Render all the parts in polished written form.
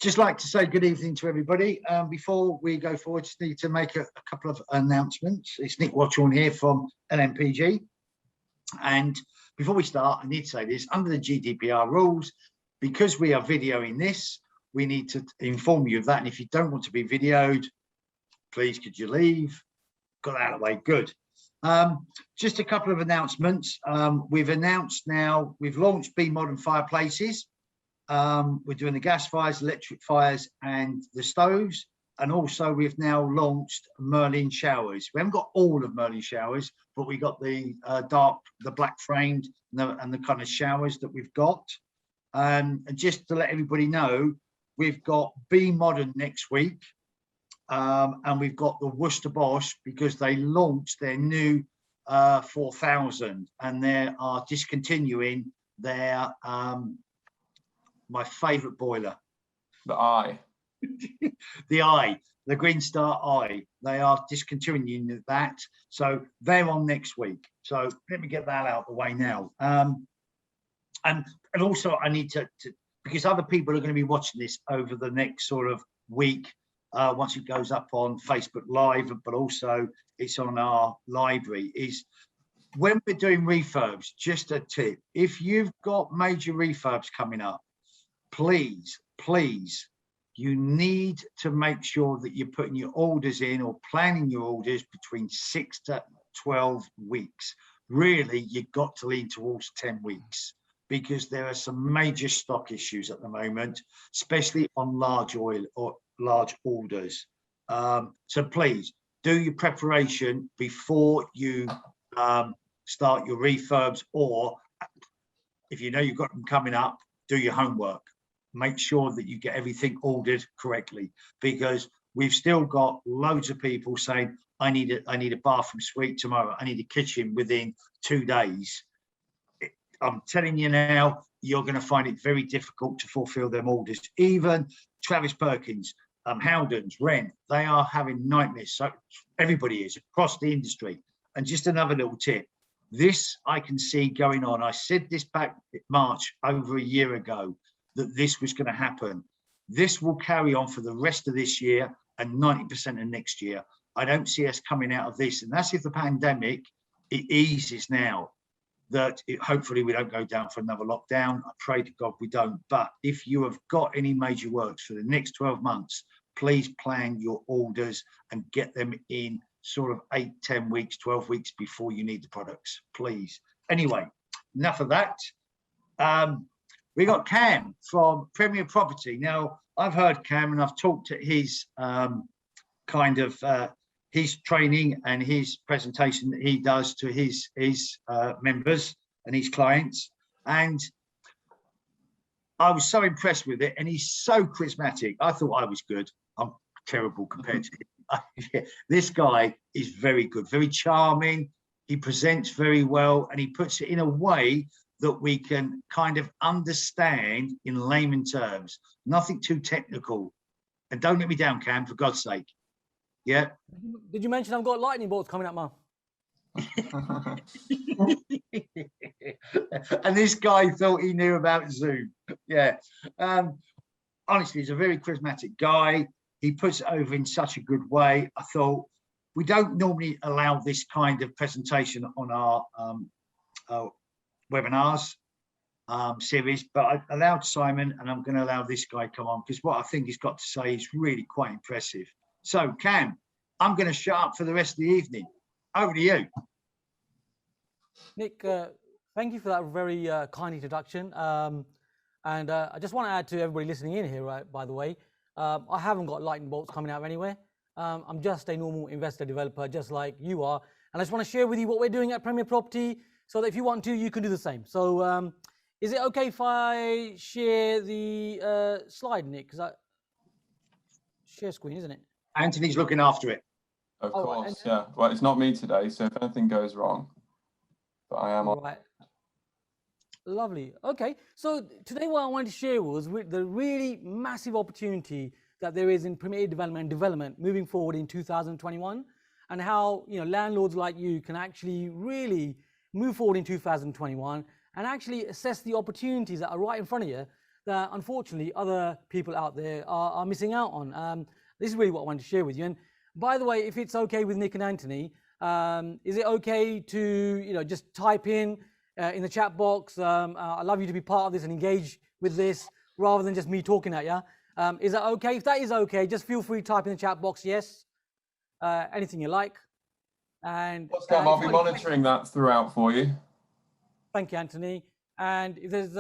Just like to say good evening to everybody. Before we go forward, just need to make a couple of announcements. It's Nick Watchorn here from LMPG. And before we start, I need to say this, under the GDPR rules, because we are videoing this, we need to inform you of that. And if you don't want to be videoed, please could you leave? Got that out of the way, good. Just a couple of announcements. We've announced now, we've launched Be Modern Fireplaces. We're doing the gas fires, electric fires, and the stoves. And also we've now launched Merlin showers. We haven't got all of Merlin showers, but we got the black framed and the kind of showers that we've got. And just to let everybody know, we've got Be Modern next week. And we've got the Worcester Bosch because they launched their new 4000 and they are discontinuing their my favorite boiler, the Eye. the Green Star Eye. They are discontinuing that, so they're on next week. So let me get that out of the way now. And also I need to because other people are going to be watching this over the next sort of week. Once it goes up on Facebook Live, but also it's on our library, is when we're doing refurbs, just a tip, if you've got major refurbs coming up, please, you need to make sure that you're putting your orders in or planning your orders between 6 to 12 weeks. Really, you've got to lean towards 10 weeks because there are some major stock issues at the moment, especially on large oil or large orders. So please do your preparation before you start your refurbs, or if you know you've got them coming up, do your homework. Make sure that you get everything ordered correctly, because we've still got loads of people saying, I need a bathroom suite tomorrow, I need a kitchen within 2 days. I'm telling you now, you're going to find it very difficult to fulfill them orders. Even Travis Perkins, Howdens, Wren, they are having nightmares. So everybody is across the industry. And just another little tip, this I can see going on. I said this back in March over a year ago, that this was going to happen. This will carry on for the rest of this year and 90% of next year. I don't see us coming out of this. And that's if the pandemic, it eases now. That hopefully we don't go down for another lockdown. I pray to God we don't. But if you have got any major works for the next 12 months, please plan your orders and get them in sort of 8, 10 weeks, 12 weeks before you need the products, please. Anyway, enough of that. We got Cam from Premier Property. Now, I've heard Cam and I've talked to his his training and his presentation that he does to his members and his clients. And I was so impressed with it. And he's so charismatic. I thought I was good. I'm terrible compared to him. This guy is very good, very charming. He presents very well and he puts it in a way that we can kind of understand in layman terms, nothing too technical. And don't let me down, Cam, for God's sake. Yeah. Did you mention I've got lightning bolts coming up, man? And this guy thought he knew about Zoom. Yeah. Honestly, he's a very charismatic guy. He puts it over in such a good way. I thought we don't normally allow this kind of presentation on our webinars series, but I allowed Simon and I'm going to allow this guy come on because what I think he's got to say is really quite impressive. So Cam, I'm going to shut up for the rest of the evening. Over to you. Nick, thank you for that very kind introduction. And I just want to add to everybody listening in here, right, by the way, I haven't got lightning bolts coming out anywhere. I'm just a normal investor developer, just like you are. And I just want to share with you what we're doing at Premier Property so that if you want to, you can do the same. So is it okay if I share the slide, Nick? Because share screen, isn't it? Anthony's looking after it. Of course, yeah. Well, it's not me today, so if anything goes wrong, but I am on. Right. Lovely. Okay. So today what I wanted to share was the really massive opportunity that there is in Premier development moving forward in 2021, and how landlords like you can actually really move forward in 2021 and actually assess the opportunities that are right in front of you that unfortunately other people out there are missing out on. This is really what I wanted to share with you. And by the way, if it's okay with Nick and Anthony, is it okay to just type in the chat box? I'd love you to be part of this and engage with this rather than just me talking at you. Is that okay? If that is okay, just feel free to type in the chat box yes, anything you like. And Cam, I'll be monitoring that throughout for you. Thank you, Anthony. And if there's,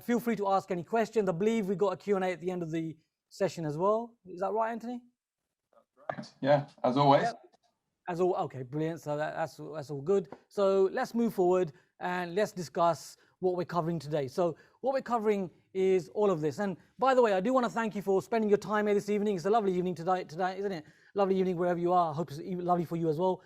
feel free to ask any questions. I believe we got a Q&A at the end of the session as well. Is that right, Anthony? Right. Yeah, as always. Yep. As all, okay, brilliant. So that's all good. So let's move forward and let's discuss what we're covering today. So what we're covering is all of this. And by the way, I do want to thank you for spending your time here this evening. It's a lovely evening today, isn't it? Lovely evening wherever you are. I hope it's lovely for you as well.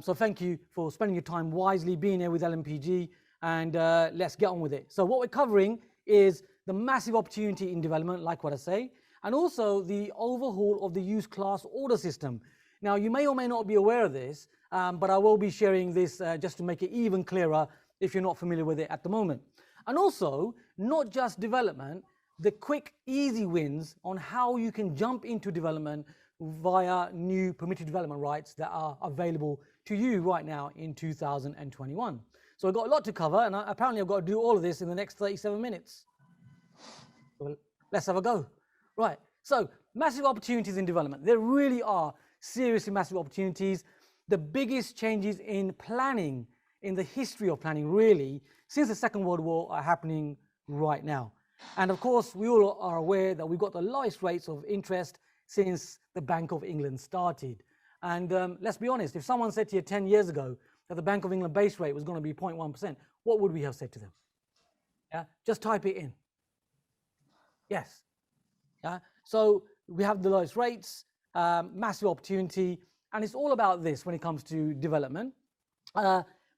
So thank you for spending your time wisely, being here with LMPG, and let's get on with it. So what we're covering is the massive opportunity in development, like what I say, and also the overhaul of the used class order system. Now, you may or may not be aware of this, but I will be sharing this just to make it even clearer if you're not familiar with it at the moment. And also, not just development, the quick, easy wins on how you can jump into development via new permitted development rights that are available to you right now in 2021. So I've got a lot to cover, and apparently I've got to do all of this in the next 37 minutes. Well, let's have a go. Right, so massive opportunities in development. There really are seriously massive opportunities. The biggest changes in planning, in the history of planning really, since the Second World War are happening right now. And of course, we all are aware that we've got the lowest rates of interest since the Bank of England started. And let's be honest, if someone said to you 10 years ago that the Bank of England base rate was going to be 0.1%, what would we have said to them? Yeah, just type it in. Yes. Yeah. So we have the lowest rates, massive opportunity, and it's all about this when it comes to development.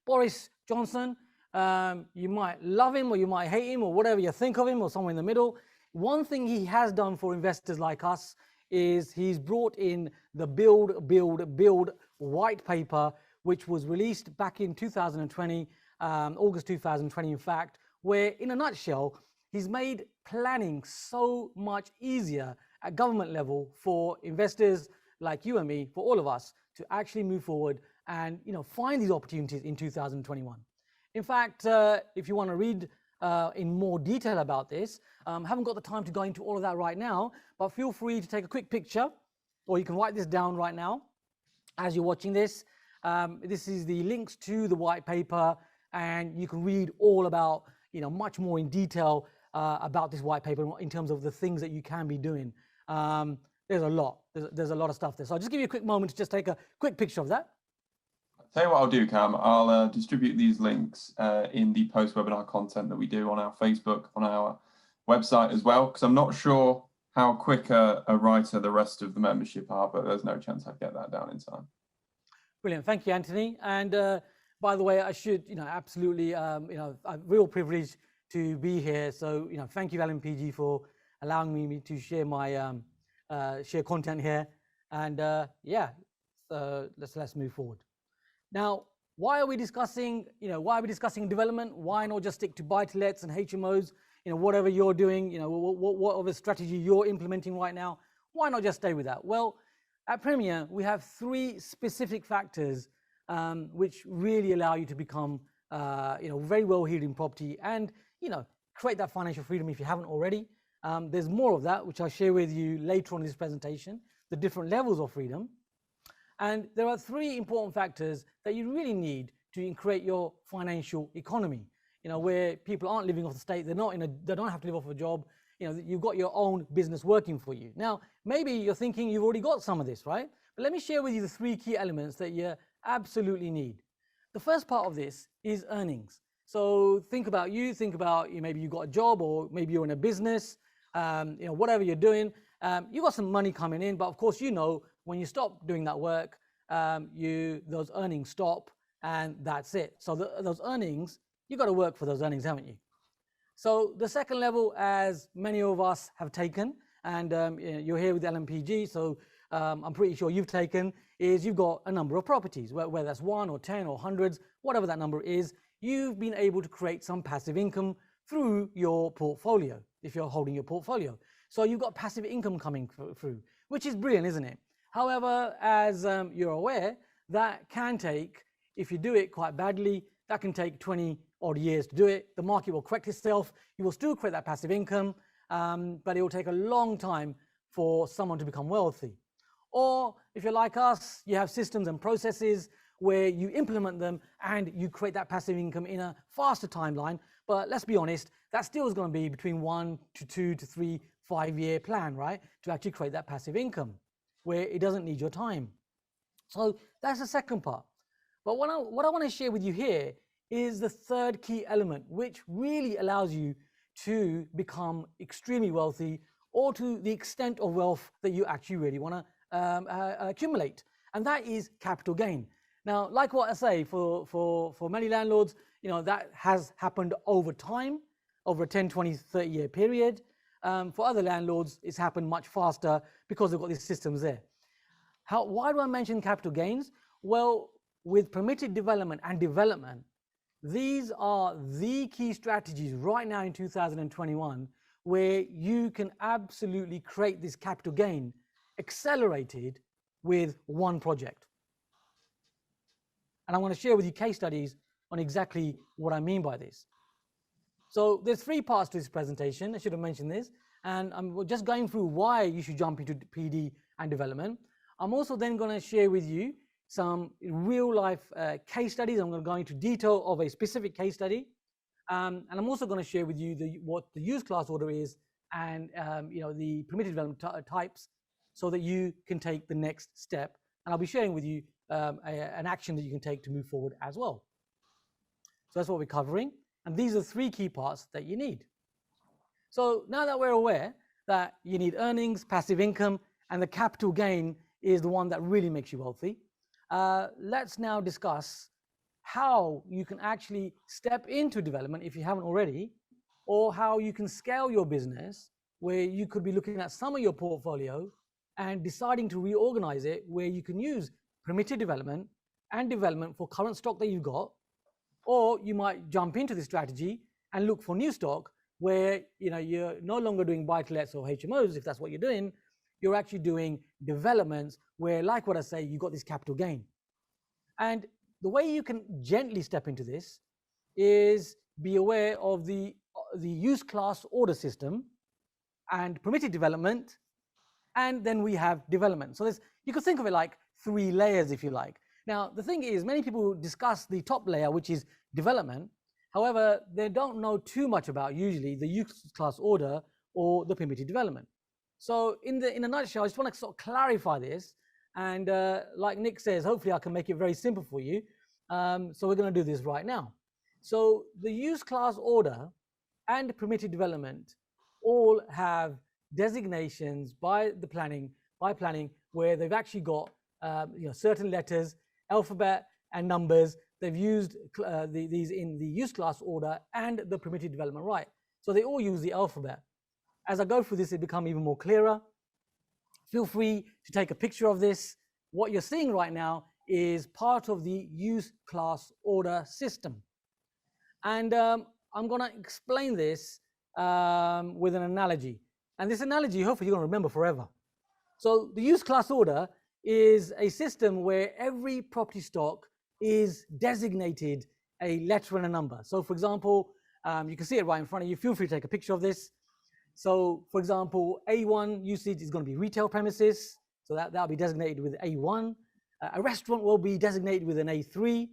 Boris Johnson, you might love him or you might hate him or whatever you think of him or somewhere in the middle. One thing he has done for investors like us is he's brought in the Build white paper, which was released back in 2020, August 2020, in fact, where in a nutshell, he's made planning so much easier at government level for investors like you and me, for all of us, to actually move forward and find these opportunities in 2021. In fact, if you want to read in more detail about this, haven't got the time to go into all of that right now, but feel free to take a quick picture, or you can write this down right now as you're watching this. This is the links to the white paper, and you can read all about, much more in detail about this white paper in terms of the things that you can be doing. There's a lot. There's a lot of stuff there. So I'll just give you a quick moment to just take a quick picture of that. Tell you what I'll do, Cam. I'll distribute these links in the post-webinar content that we do on our Facebook, on our website as well, because I'm not sure how quick a writer the rest of the membership are, but there's no chance I'd get that down in time. Brilliant. Thank you, Anthony. And by the way, I should, absolutely, a real privilege to be here. So, thank you, LMPG, for allowing me to share my share content here. And so let's move forward. Now, why are we discussing development? Why not just stick to buy-to-lets and HMOs? Whatever you're doing, whatever strategy you're implementing right now, why not just stay with that? Well, at Premier, we have 3 specific factors which really allow you to become, very well-heeled in property and, create that financial freedom if you haven't already. There's more of that, which I'll share with you later on in this presentation, the different levels of freedom. And there are 3 important factors that you really need to create your financial economy, where people aren't living off the state, they don't have to live off a job, you've got your own business working for you. Now, maybe you're thinking you've already got some of this, right? But let me share with you the 3 key elements that you absolutely need. The first part of this is earnings. So think about maybe you've got a job, or maybe you're in a business, whatever you're doing, you've got some money coming in, but of course, when you stop doing that work, those earnings stop, and that's it. So those earnings, you've got to work for those earnings, haven't you? So the second level, as many of us have taken, and you're here with LMPG, so I'm pretty sure you've taken, is you've got a number of properties, whether that's 1 or 10 or hundreds, whatever that number is, you've been able to create some passive income through your portfolio, if you're holding your portfolio. So you've got passive income coming through, which is brilliant, isn't it? However, as you're aware, that can take, if you do it quite badly, that can take 20 odd years to do it. The market will correct itself. You will still create that passive income, but it will take a long time for someone to become wealthy. Or if you're like us, you have systems and processes where you implement them and you create that passive income in a faster timeline. But let's be honest, that still is going to be between 1 to 2 to 3, 5-year plan, right? To actually create that passive income where it doesn't need your time. So that's the second part. But what I want to share with you here is the third key element, which really allows you to become extremely wealthy, or to the extent of wealth that you actually really want to accumulate. And that is capital gain. Now, like what I say, for many landlords, that has happened over time, over a 10, 20, 30-year period. For other landlords, it's happened much faster because they've got these systems there. Why do I mention capital gains? Well, with permitted development and development, these are the key strategies right now in 2021 where you can absolutely create this capital gain accelerated with one project. And I want to share with you case studies on exactly what I mean by this. So there's 3 parts to this presentation. I should have mentioned this. And I'm just going through why you should jump into PD and development. I'm also then going to share with you some real life case studies. I'm going to go into detail of a specific case study. And I'm also going to share with you what the use class order is and the permitted development types so that you can take the next step. And I'll be sharing with you an action that you can take to move forward as well. So that's what we're covering. And these are 3 key parts that you need. So now that we're aware that you need earnings, passive income, and the capital gain is the one that really makes you wealthy, let's now discuss how you can actually step into development if you haven't already, or how you can scale your business where you could be looking at some of your portfolio and deciding to reorganize it where you can use permitted development and development for current stock that you've got, or you might jump into this strategy and look for new stock where you're no longer doing buy-to-lets or HMOs. If that's what you're doing, you're actually doing developments where, like what I say, you got this capital gain. And the way you can gently step into this is be aware of the use class order system and permitted development, and then we have development. So you could think of it like 3 layers, if you like. Now, the thing is, many people discuss the top layer, which is development. However, they don't know too much about usually the use class order or the permitted development. So in a nutshell, I just want to sort of clarify this. And like Nick says, hopefully I can make it very simple for you. So we're going to do this right now. So the use class order and permitted development all have designations by planning where they've actually got certain letters, alphabet and numbers. They've used these in the use class order and the permitted development right. So they all use the alphabet. As I go through this, it becomes even more clearer. Feel free to take a picture of this. What you're seeing right now is part of the use class order system. And I'm going to explain this with an analogy. And this analogy, hopefully you're going to remember forever. So the use class order is a system where every property stock is designated a letter and a number. So for example, you can see it right in front of you. Feel free to take a picture of this. So for example, A1 usage is going to be retail premises. So that'll be designated with A1. A restaurant will be designated with an A3.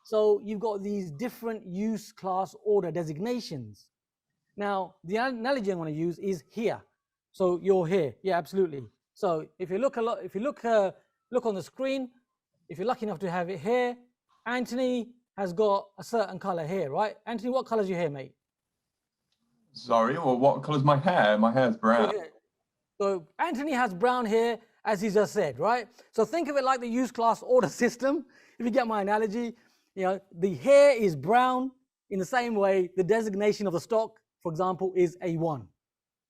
So you've got these different use class order designations. Now, the analogy I'm going to use is here. So you're here. Yeah, absolutely. So if you look on the screen, if you're lucky enough to have it here, Anthony has got a certain color here, right? Anthony, what color is your hair, mate? Sorry, well, what colour's my hair? My hair's brown. So Anthony has brown hair, as he just said, right? So think of it like the use class order system. If you get my analogy, the hair is brown. In the same way, the designation of the stock, for example, is A1.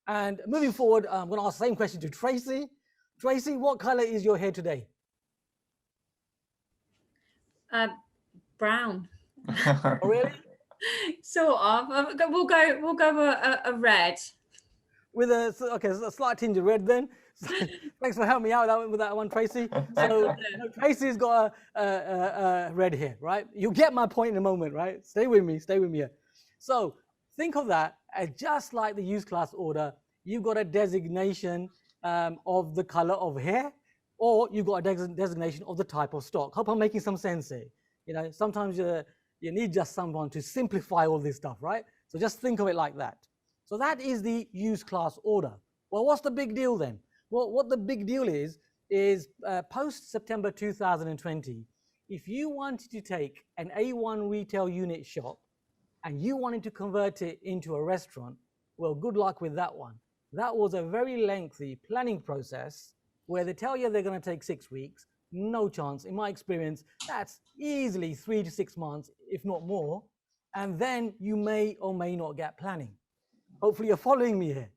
And moving forward, I'm going to ask the same question to Tracy. Tracy, what color is your hair today? Brown. Oh, really? Sort of. We'll go a red. With a a slight tinge of red then. So, thanks for helping me out with that one, Tracy. So Tracy's got a red here, right? You'll get my point in a moment, right? Stay with me here. So think of that as just like the use class order. You've got a designation of the color of hair, or you've got a designation of the type of stock. Hope I'm making some sense here. You know, sometimes you need just someone to simplify all this stuff, right? So just think of it like that. So that is the use class order. Well, what's the big deal then? Well, what the big deal is post September 2020, if you wanted to take an A1 retail unit shop and you wanted to convert it into a restaurant, well, good luck with that one. That was a very lengthy planning process where they tell you they're going to take 6 weeks. No chance. In my experience, that's easily 3 to 6 months, if not more. And then you may or may not get planning. Hopefully you're following me here.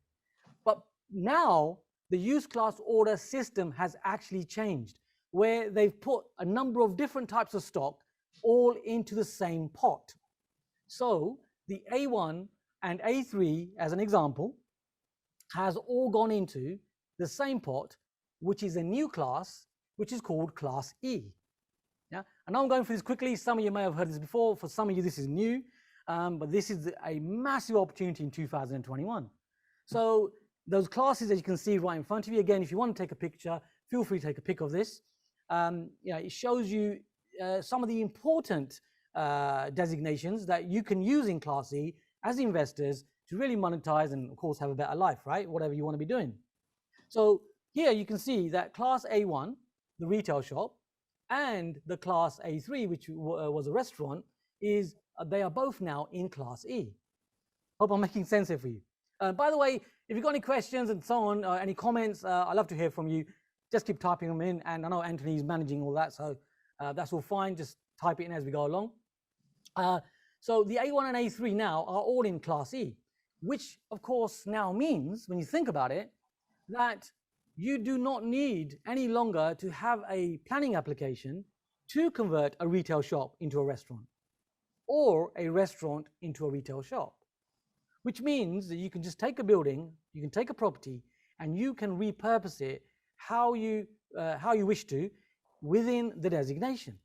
But now the use class order system has actually changed, where they've put a number of different types of stock all into the same pot. So the A1 and A3, as an example, has all gone into the same pot, which is a new class, which is called Class E. Yeah, and I'm going through this quickly. Some of you may have heard this before. For some of you, this is new, but this is a massive opportunity in 2021. So those classes, as you can see right in front of you, again, if you want to take a picture, feel free to take a pic of this. It shows you some of the important designations that you can use in Class E as investors to really monetize and, of course, have a better life, right? Whatever you want to be doing. So here you can see that Class A1, the retail shop, and the Class A3, which was a restaurant, they are both now in Class E. Hope I'm making sense here for you. By the way, if you've got any questions and so on, any comments, I'd love to hear from you. Just keep typing them in. And I know Anthony's managing all that, so that's all fine. Just type it in as we go along. So the A1 and A3 now are all in Class E, which of course now means, when you think about it, that you do not need any longer to have a planning application to convert a retail shop into a restaurant or a restaurant into a retail shop, which means that you can just take a building, you can take a property, and you can repurpose it how you wish to within the designation.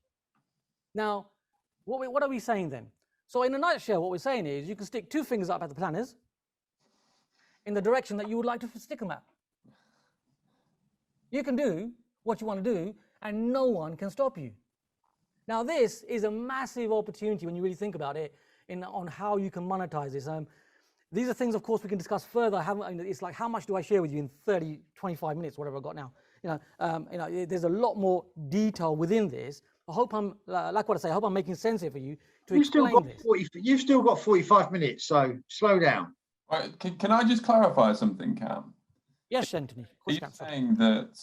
Now, what are we saying then? So in a nutshell, what we're saying is you can stick 2 fingers up at the planners in the direction that you would like to stick them at. You can do what you want to do, and no one can stop you. Now, this is a massive opportunity when you really think about it on how you can monetize this. These are things, of course, we can discuss further. It's like, how much do I share with you in 30, 25 minutes, whatever I've got now? There's a lot more detail within this. I hope I hope I'm making sense here for you to explain this. You've still got 45 minutes, so slow down. Right, can I just clarify something, Cam? Yes, Anthony. Are you saying that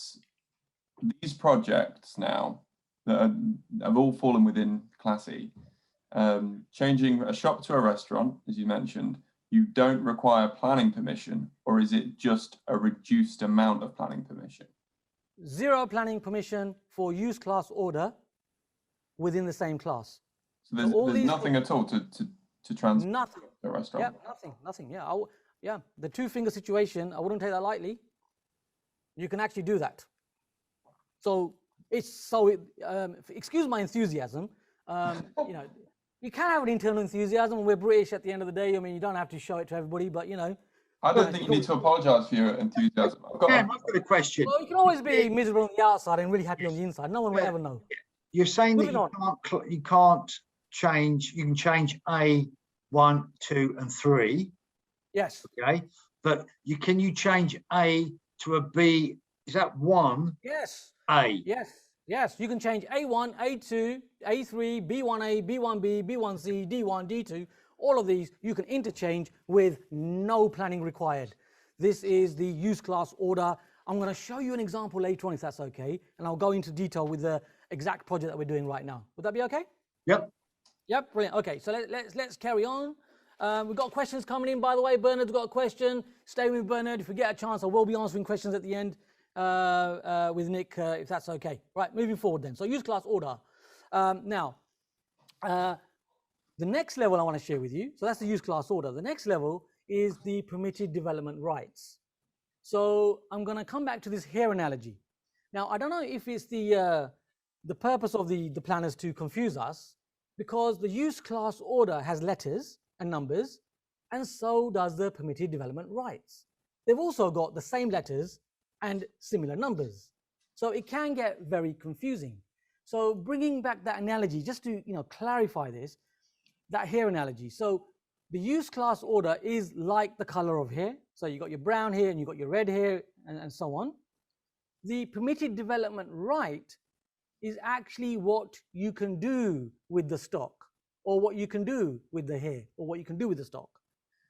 these projects now that have all fallen within Class E, changing a shop to a restaurant, as you mentioned, you don't require planning permission, or is it just a reduced amount of planning permission? 0 planning permission for use class order within the same class. So there's nothing at all to transfer nothing. a restaurant? Yeah, nothing. Yeah, the 2-finger situation, I wouldn't take that lightly. You can actually do that. So excuse my enthusiasm. You can have an internal enthusiasm. We're British at the end of the day. I mean, you don't have to show it to everybody, but I don't think you need to apologise for your enthusiasm. I've got a question. Well, you can always be miserable on the outside and really happy on the inside. No one will ever know. You're saying that you can't change. You can change A1, 2, and 3. Yes. Okay, but can you change A to a B? Is that 1? Yes. A. Yes. You can change A1, A2, A3, B1A, B1B, B1C, D1, D2. All of these you can interchange with no planning required. This is the use class order. I'm going to show you an example later on, if that's okay, and I'll go into detail with the exact project that we're doing right now. Would that be okay? Yep. Brilliant. Okay, so let's carry on. We've got questions coming in, by the way. Bernard's got a question. Stay with Bernard. If we get a chance, I will be answering questions at the end with Nick, if that's okay. Right, moving forward then. So use class order. Now, The next level I want to share with you, so that's the use class order. The next level is the permitted development rights. So I'm going to come back to this hair analogy. Now, I don't know if it's the purpose of the planners to confuse us, because the use class order has letters and numbers, and so does the permitted development rights. They've also got the same letters and similar numbers. So it can get very confusing. So bringing back that analogy, just to clarify this, that hair analogy. So the use class order is like the color of hair. So you got your brown hair and you got your red hair and so on. The permitted development right is actually what you can do with the stock, or what you can do with the hair, or what you can do with the stock.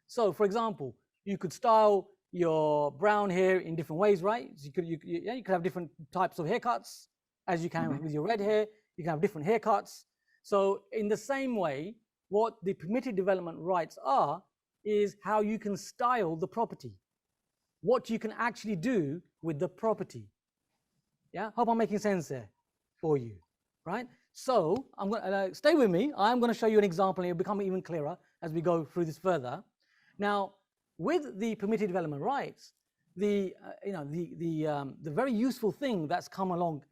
So for example, you could style your brown hair in different ways, right? So you could have different types of haircuts, as you can with your red hair. You can have different haircuts. So in the same way, what the permitted development rights are is how you can style the property, what you can actually do with the property. Yeah, hope I'm making sense there for you, right? So I'm going to stay with me. I'm going to show you an example, and it'll become even clearer as we go through this further. Now, with the permitted development rights, the very useful thing that's come along,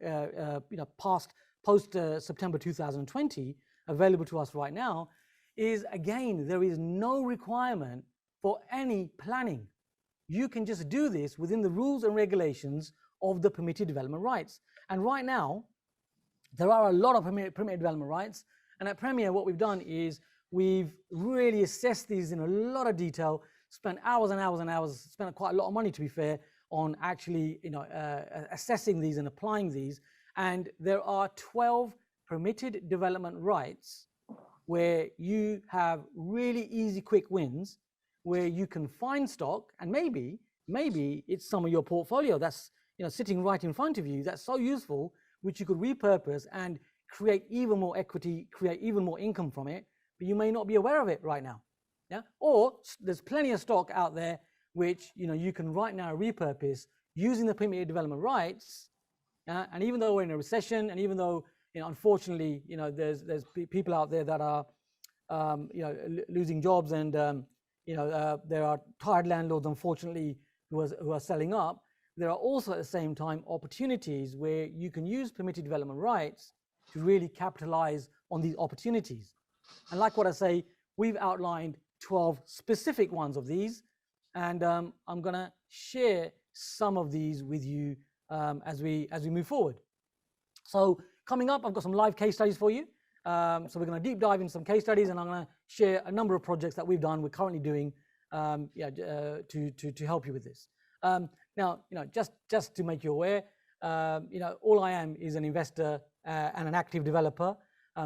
post September 2020, available to us right now, is again, there is no requirement for any planning. You can just do this within the rules and regulations of the permitted development rights. And right now, there are a lot of permitted development rights. And at Premier, what we've done is we've really assessed these in a lot of detail, spent hours and hours and hours, spent quite a lot of money, to be fair, on actually assessing these and applying these. And there are 12 permitted development rights where you have really easy, quick wins, where you can find stock, and maybe it's some of your portfolio that's sitting right in front of you that's so useful, which you could repurpose and create even more equity, create even more income from it, but you may not be aware of it right now. Yeah, or there's plenty of stock out there which you can right now repurpose using the permitted development rights. And even though we're in a recession, and even though unfortunately there's people out there that are losing jobs, and there are tired landlords, unfortunately, who are selling up, there are also at the same time opportunities where you can use permitted development rights to really capitalize on these opportunities. And like what I say, we've outlined 12 specific ones of these, and I'm going to share some of these with you as we move forward. So coming up, I've got some live case studies for you. So we're going to deep dive into some case studies, and I'm going to share a number of projects that we've done, we're currently doing, to help you with this. Now, just to make you aware, all I am is an investor and an active developer.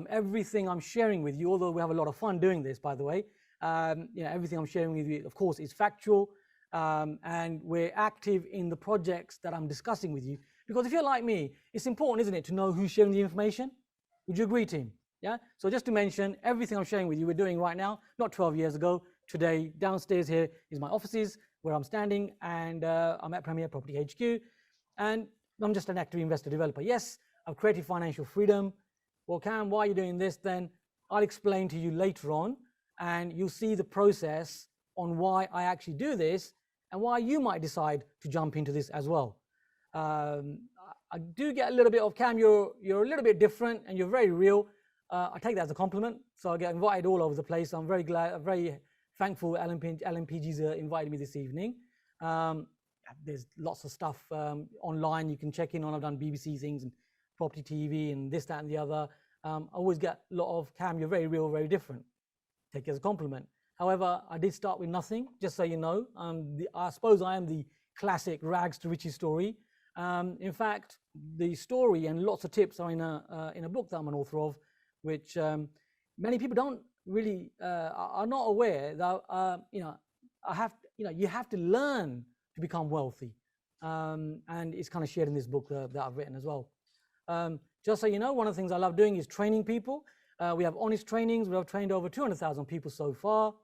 Everything I'm sharing with you, although we have a lot of fun doing this, by the way, everything I'm sharing with you, of course, is factual, and we're active in the projects that I'm discussing with you. Because if you're like me, it's important, isn't it, to know who's sharing the information? Would you agree, team? Yeah. So just to mention, everything I'm sharing with you, we're doing right now, not 12 years ago. Today, downstairs here is my offices where I'm standing, and I'm at Premier Property HQ, and I'm just an active investor developer. Yes, I've created financial freedom. Well, Cam, why are you doing this then? I'll explain to you later on, and you'll see the process on why I actually do this and why you might decide to jump into this as well. I do get a little bit of, Cam, you're a little bit different and you're very real. I take that as a compliment. So I get invited all over the place. I'm very glad, I'm very thankful LMPG's invited me this evening. There's lots of stuff online you can check in on. I've done BBC things and property TV and this, that, and the other. I always get a lot of, Cam, you're very real, very different. Take it as a compliment. However, I did start with nothing, just so you know. I suppose I am the classic rags to riches story. In fact, the story and lots of tips are in a book that I'm an author of, which many people don't really are not aware that you have to learn to become wealthy, and it's kind of shared in this book that I've written as well. Just so you know, one of the things I love doing is training people. We have honest trainings. We have trained over 200,000 people so far.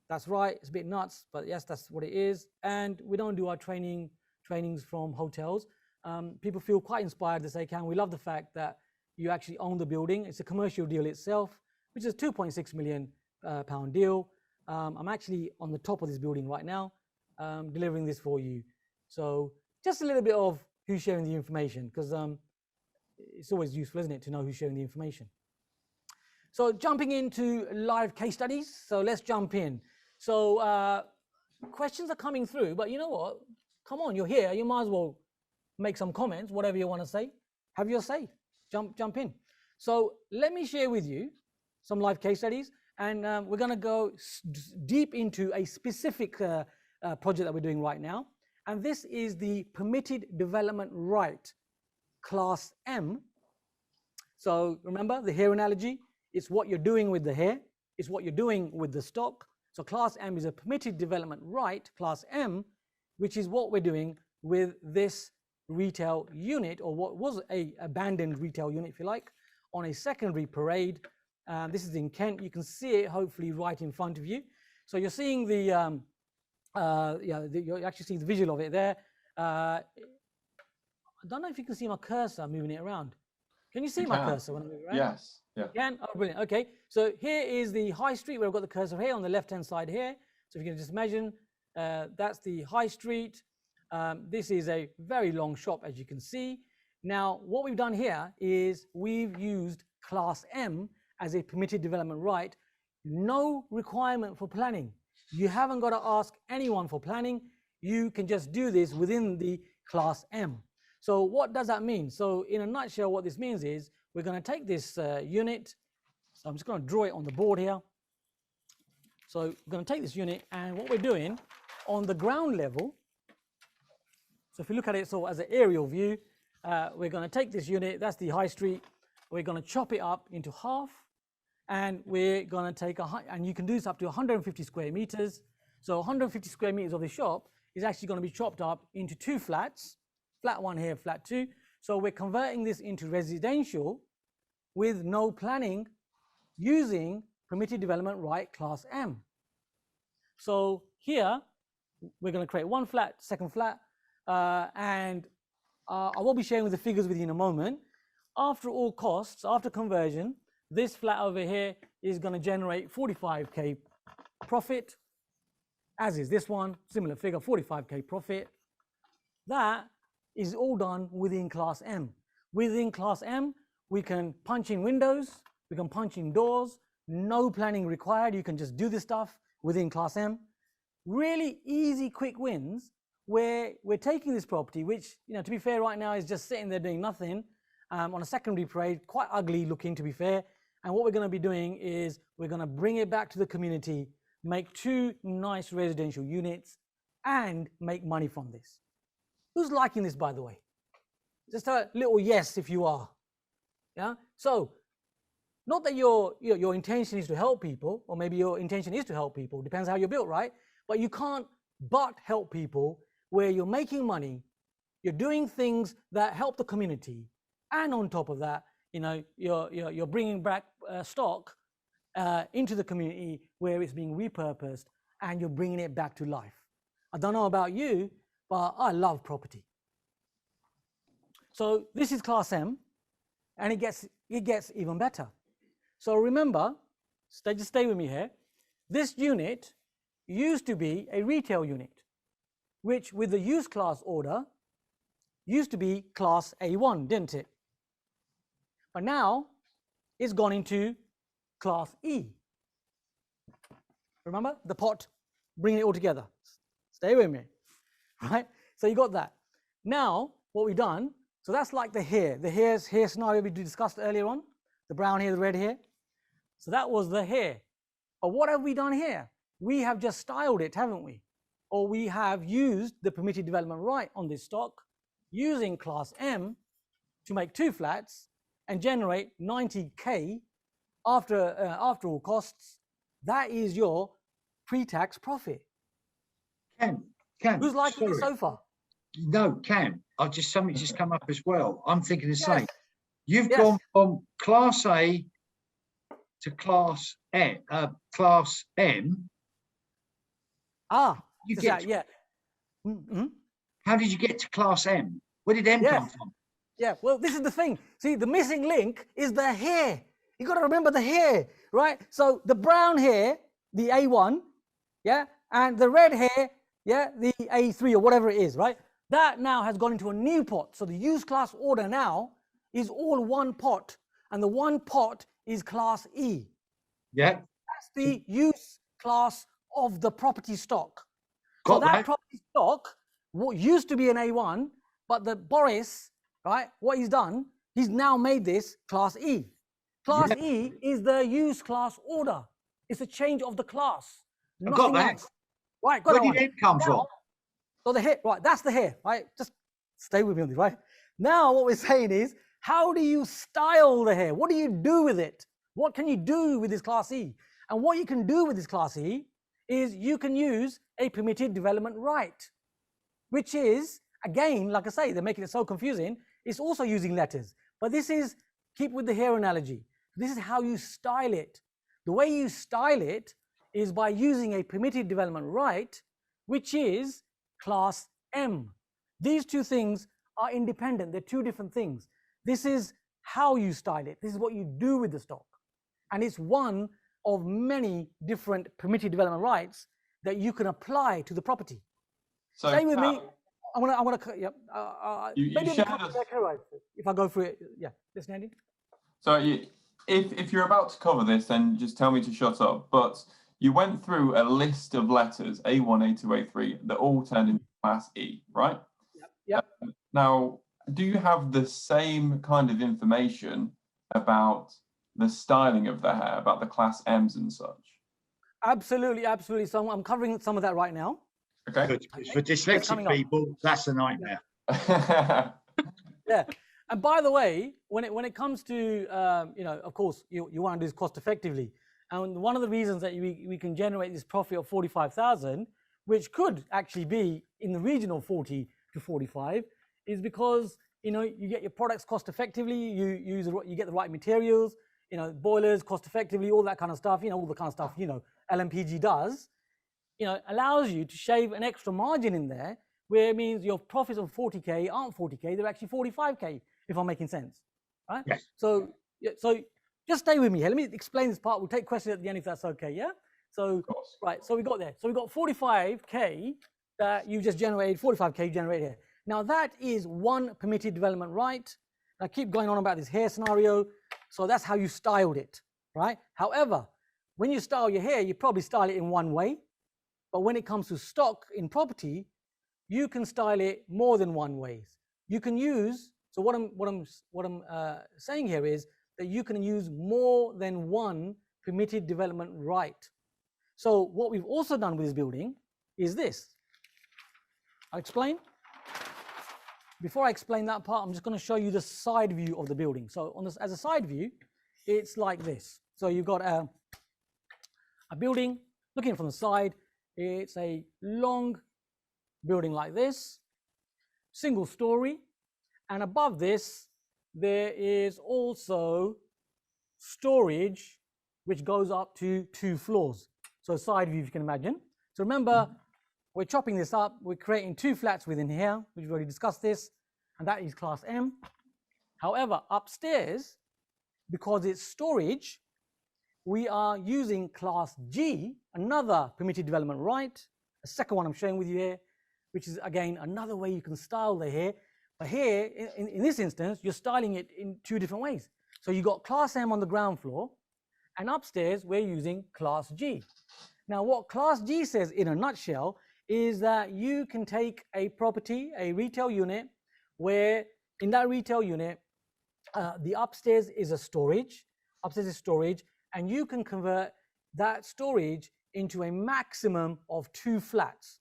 That's right. It's a bit nuts, but yes, that's what it is. And we don't do our trainings from hotels. People feel quite inspired to say, Cam, we love the fact that you actually own the building. It's a commercial deal itself. which is a 2.6 million pound deal. I'm actually on the top of this building right now, delivering this for you. So just a little bit of who's sharing the information, because it's always useful, isn't it, to know who's sharing the information. So jumping into live case studies. So let's jump in. So questions are coming through, but you know what? Come on, you're here. You might as well make some comments, whatever you want to say. Have your say. Jump in. So let me share with you some live case studies, and we're going to go deep into a specific project that we're doing right now. And this is the permitted development right, class M. So remember the hair analogy, it's what you're doing with the hair, it's what you're doing with the stock. So class M is a permitted development right, class M, which is what we're doing with this retail unit, or what was a abandoned retail unit, if you like, on a secondary parade. This is in Kent. You can see it hopefully right in front of you. So you're seeing the you actually see the visual of it there. I don't know if you can see my cursor moving it around. Can you see my cursor when I move it around? Yes. Yeah. You can? Oh, brilliant. Okay. So here is the high street where I've got the cursor here on the left-hand side here. So if you can just imagine, that's the high street. This is a very long shop, as you can see. Now, what we've done here is we've used class M as a permitted development right. No requirement for planning. You haven't got to ask anyone for planning. You can just do this within the class M. So what does that mean? So in a nutshell, what this means is we're going to take this unit. So I'm just going to draw it on the board here. So we're going to take this unit, and what we're doing on the ground level, so if you look at it so as an aerial view, we're going to take this unit, that's the high street, we're going to chop it up into half, and we're going to take and you can do this up to 150 square meters. So 150 square meters of the shop is actually going to be chopped up into two flats, flat one here, flat two. So we're converting this into residential with no planning using permitted development right class M. So here we're going to create one flat, second flat, and I will be sharing the figures with you in a moment. After all costs, after conversion, this flat over here is going to generate 45k profit, as is this one, similar figure, 45k profit. That is all done within class M. Within class M, we can punch in windows, we can punch in doors, no planning required. You can just do this stuff within class M. Really easy, quick wins where we're taking this property, which, you know, to be fair, right now is just sitting there doing nothing on a secondary parade, quite ugly looking, to be fair. And what we're going to be doing is we're going to bring it back to the community, make two nice residential units, and make money from this. Who's liking this, by the way? Just a little yes if you are. Yeah. So, not that your intention is to help people, or maybe your intention is to help people, depends how you're built, right? But you can't but help people where you're making money, you're doing things that help the community, and on top of that, you know, you're bringing back stock into the community where it's being repurposed, and you're bringing it back to life. I don't know about you, but I love property. So this is class M, and it gets even better. So remember, just stay with me here. This unit used to be a retail unit, which with the use class order used to be class A1, didn't it? But now it's gone into class E. Remember the pot, bringing it all together. Stay with me, right? So you got that. Now what we've done, so that's like the hair scenario we discussed earlier on, the brown hair, the red hair. So that was the hair. But what have we done here? We have just styled it, haven't we? Or we have used the permitted development right on this stock using class M to make two flats and generate 90k after all costs. That is your pre-tax profit. Cam, who's liking it so far? No, Cam, something just come up as well. I'm thinking the same. You've Yes. gone from class A to class M. You get to- yeah. Mm-hmm. How did you get to class M? Where did M come from? Yeah, well, this is the thing. See, the missing link is the hair. You got to remember the hair. right? So the brown here, the A1, yeah, and the red here, yeah, the A3 or whatever it is, right? That now has gone into a new pot. So the use class order now is all one pot, and the one pot is class E. Yeah. That's the use class of the property stock. Got So that that. property stock, what used to be an A1, but the Boris, right, what he's done, he's now made this class E. Class Yeah. E is the use class order. It's a change of the class. I got Nothing that. else. Right, got Where that did one. it come from? Now, so the here, right, that's the here, right? Just stay with me on this, right? Now what we're saying is, how do you style the hair? What do you do with it? What can you do with this class E? And what you can do with this class E is you can use a permitted development right, which is, again, like I say, they're making it so confusing. It's also using letters, but this is, keep with the hair analogy. This is how you style it. The way you style it is by using a permitted development right, which is class M. These two things are independent. They're two different things. This is how you style it. This is what you do with the stock. And it's one of many different permitted development rights that you can apply to the property. So Stay with me. I want to, yeah. You Maybe shared us- if I go through it, yeah. Listen, Andy. So if you're about to cover this, then just tell me to shut up. But you went through a list of letters, A1, A2, A3, that all turned into class E, right? Yep. Now, do you have the same kind of information about the styling of the hair, about the class M's and such? Absolutely, absolutely. So I'm covering some of that right now. Okay. Good. 'Cause for dyslexic people, that's a nightmare. Yeah. And by the way, when it comes to of course you want to do this cost effectively, and one of the reasons that we can generate this profit of 45,000, which could actually be in the region of 40 to 45, is because you get your products cost effectively, you get the right materials, boilers cost effectively, all that kind of stuff, all the kind of stuff LMPG does, allows you to shave an extra margin in there, where it means your profits of 40K aren't 40K, they're actually 45K, if I'm making sense, right? Yes. So just stay with me here. Let me explain this part. We'll take questions at the end if that's okay, yeah? So, right, so we got there. So we got 45K that you just generated, 45K generated here. Now that is one permitted development right. I keep going on about this hair scenario. So that's how you styled it, right? However, when you style your hair, you probably style it in one way. But when it comes to stock in property, you can style it more than one way. You can use, so what I'm saying here is that you can use more than one permitted development right. So what we've also done with this building is this. I'll explain. Before I explain that part, I'm just going to show you the side view of the building. So on this, as a side view, it's like this. So you've got a building looking from the side. It's a long building like this, single story, and above this there is also storage which goes up to 2 floors. So side view, if you can imagine. So remember, we're chopping this up, we're creating 2 flats within here, we've already discussed this, and that is class M. However, upstairs, because it's storage, we are using class G, another permitted development right, a second one I'm showing with you here, which is again another way you can style the hair. But here, in this instance, you're styling it in 2 different ways. So you got class M on the ground floor, and upstairs we're using class G. Now what class G says in a nutshell is that you can take a property, a retail unit, where in that retail unit, the upstairs is a storage, and you can convert that storage into a maximum of 2 flats.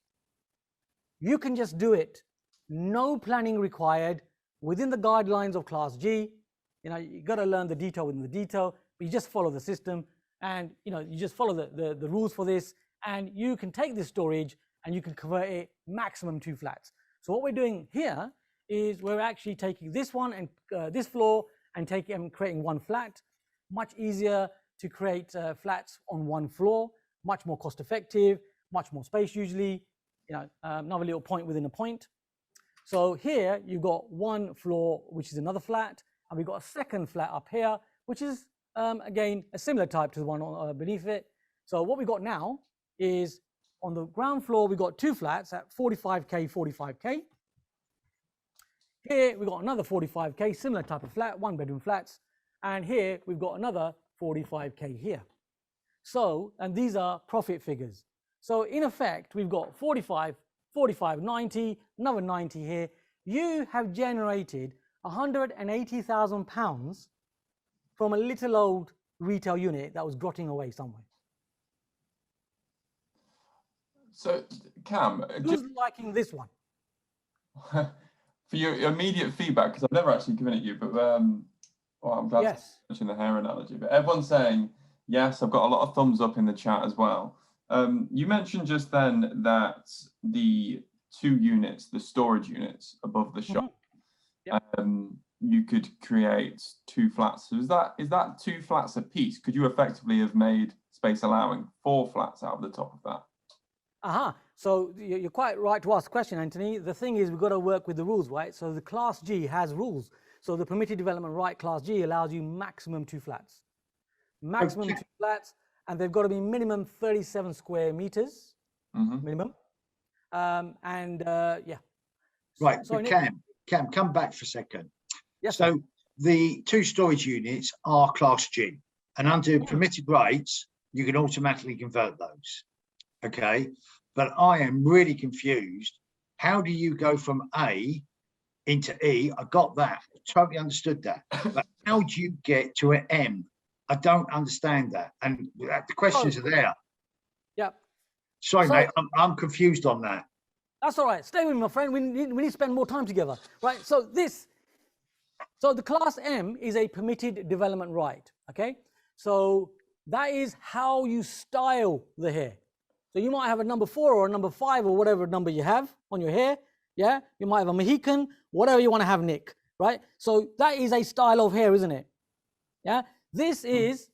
You can just do it, no planning required, within the guidelines of class G. You got to learn the detail within the detail, but you just follow the system, and you just follow the rules for this, and you can take this storage and you can convert it maximum 2 flats. So what we're doing here is we're actually taking this one and this floor and creating 1 flat. Much easier to create flats on 1 floor, much more cost effective, much more space usually, another little point within a point. So here you've got 1 floor, which is another flat, and we've got a second flat up here, which is Again, a similar type to the one beneath it. So what we got now is on the ground floor, we got 2 flats at 45K, 45K. Here we got another 45K, similar type of flat, 1-bedroom flats. And here we've got another 45K here. So, and these are profit figures. So in effect, we've got 45, 45, 90, another 90 here. You have generated £180,000 from a little old retail unit that was grotting away somewhere. So, Cam, Who's liking this one? for your immediate feedback, because I've never actually given it you, but well, I'm glad Yes. to mention the hair analogy. But everyone's saying yes. I've got a lot of thumbs up in the chat as well. You mentioned just then that the 2 units, the storage units above the shop, Yep. you could create 2 flats. So is that 2 flats a piece? Could you effectively have made space allowing 4 flats out of the top of that? So you're quite right to ask the question, Anthony. The thing is, we've got to work with the rules, right? So the Class G has rules. So the permitted development right Class G allows you maximum 2 flats. Maximum 2 flats, and they've got to be minimum 37 square meters, minimum. Yeah. Right, so Cam, come back for a second. Yes. So the 2 storage units are Class G, and under permitted rates, you can automatically convert those. Okay, but I am really confused. How do you go from A into E? I got that, totally understood that, but how do you get to an M? I don't understand that, and the questions are there. Yeah. Sorry, mate, I'm confused on that. That's all right. Stay with me, my friend. We need to spend more time together, right? So the Class M is a permitted development right. Okay, so that is how you style the hair. So you might have a number 4 or a number 5 or whatever number you have on your hair. Yeah, you might have a Mohican, whatever you want to have, Nick. Right? So that is a style of hair, isn't it? Yeah. This is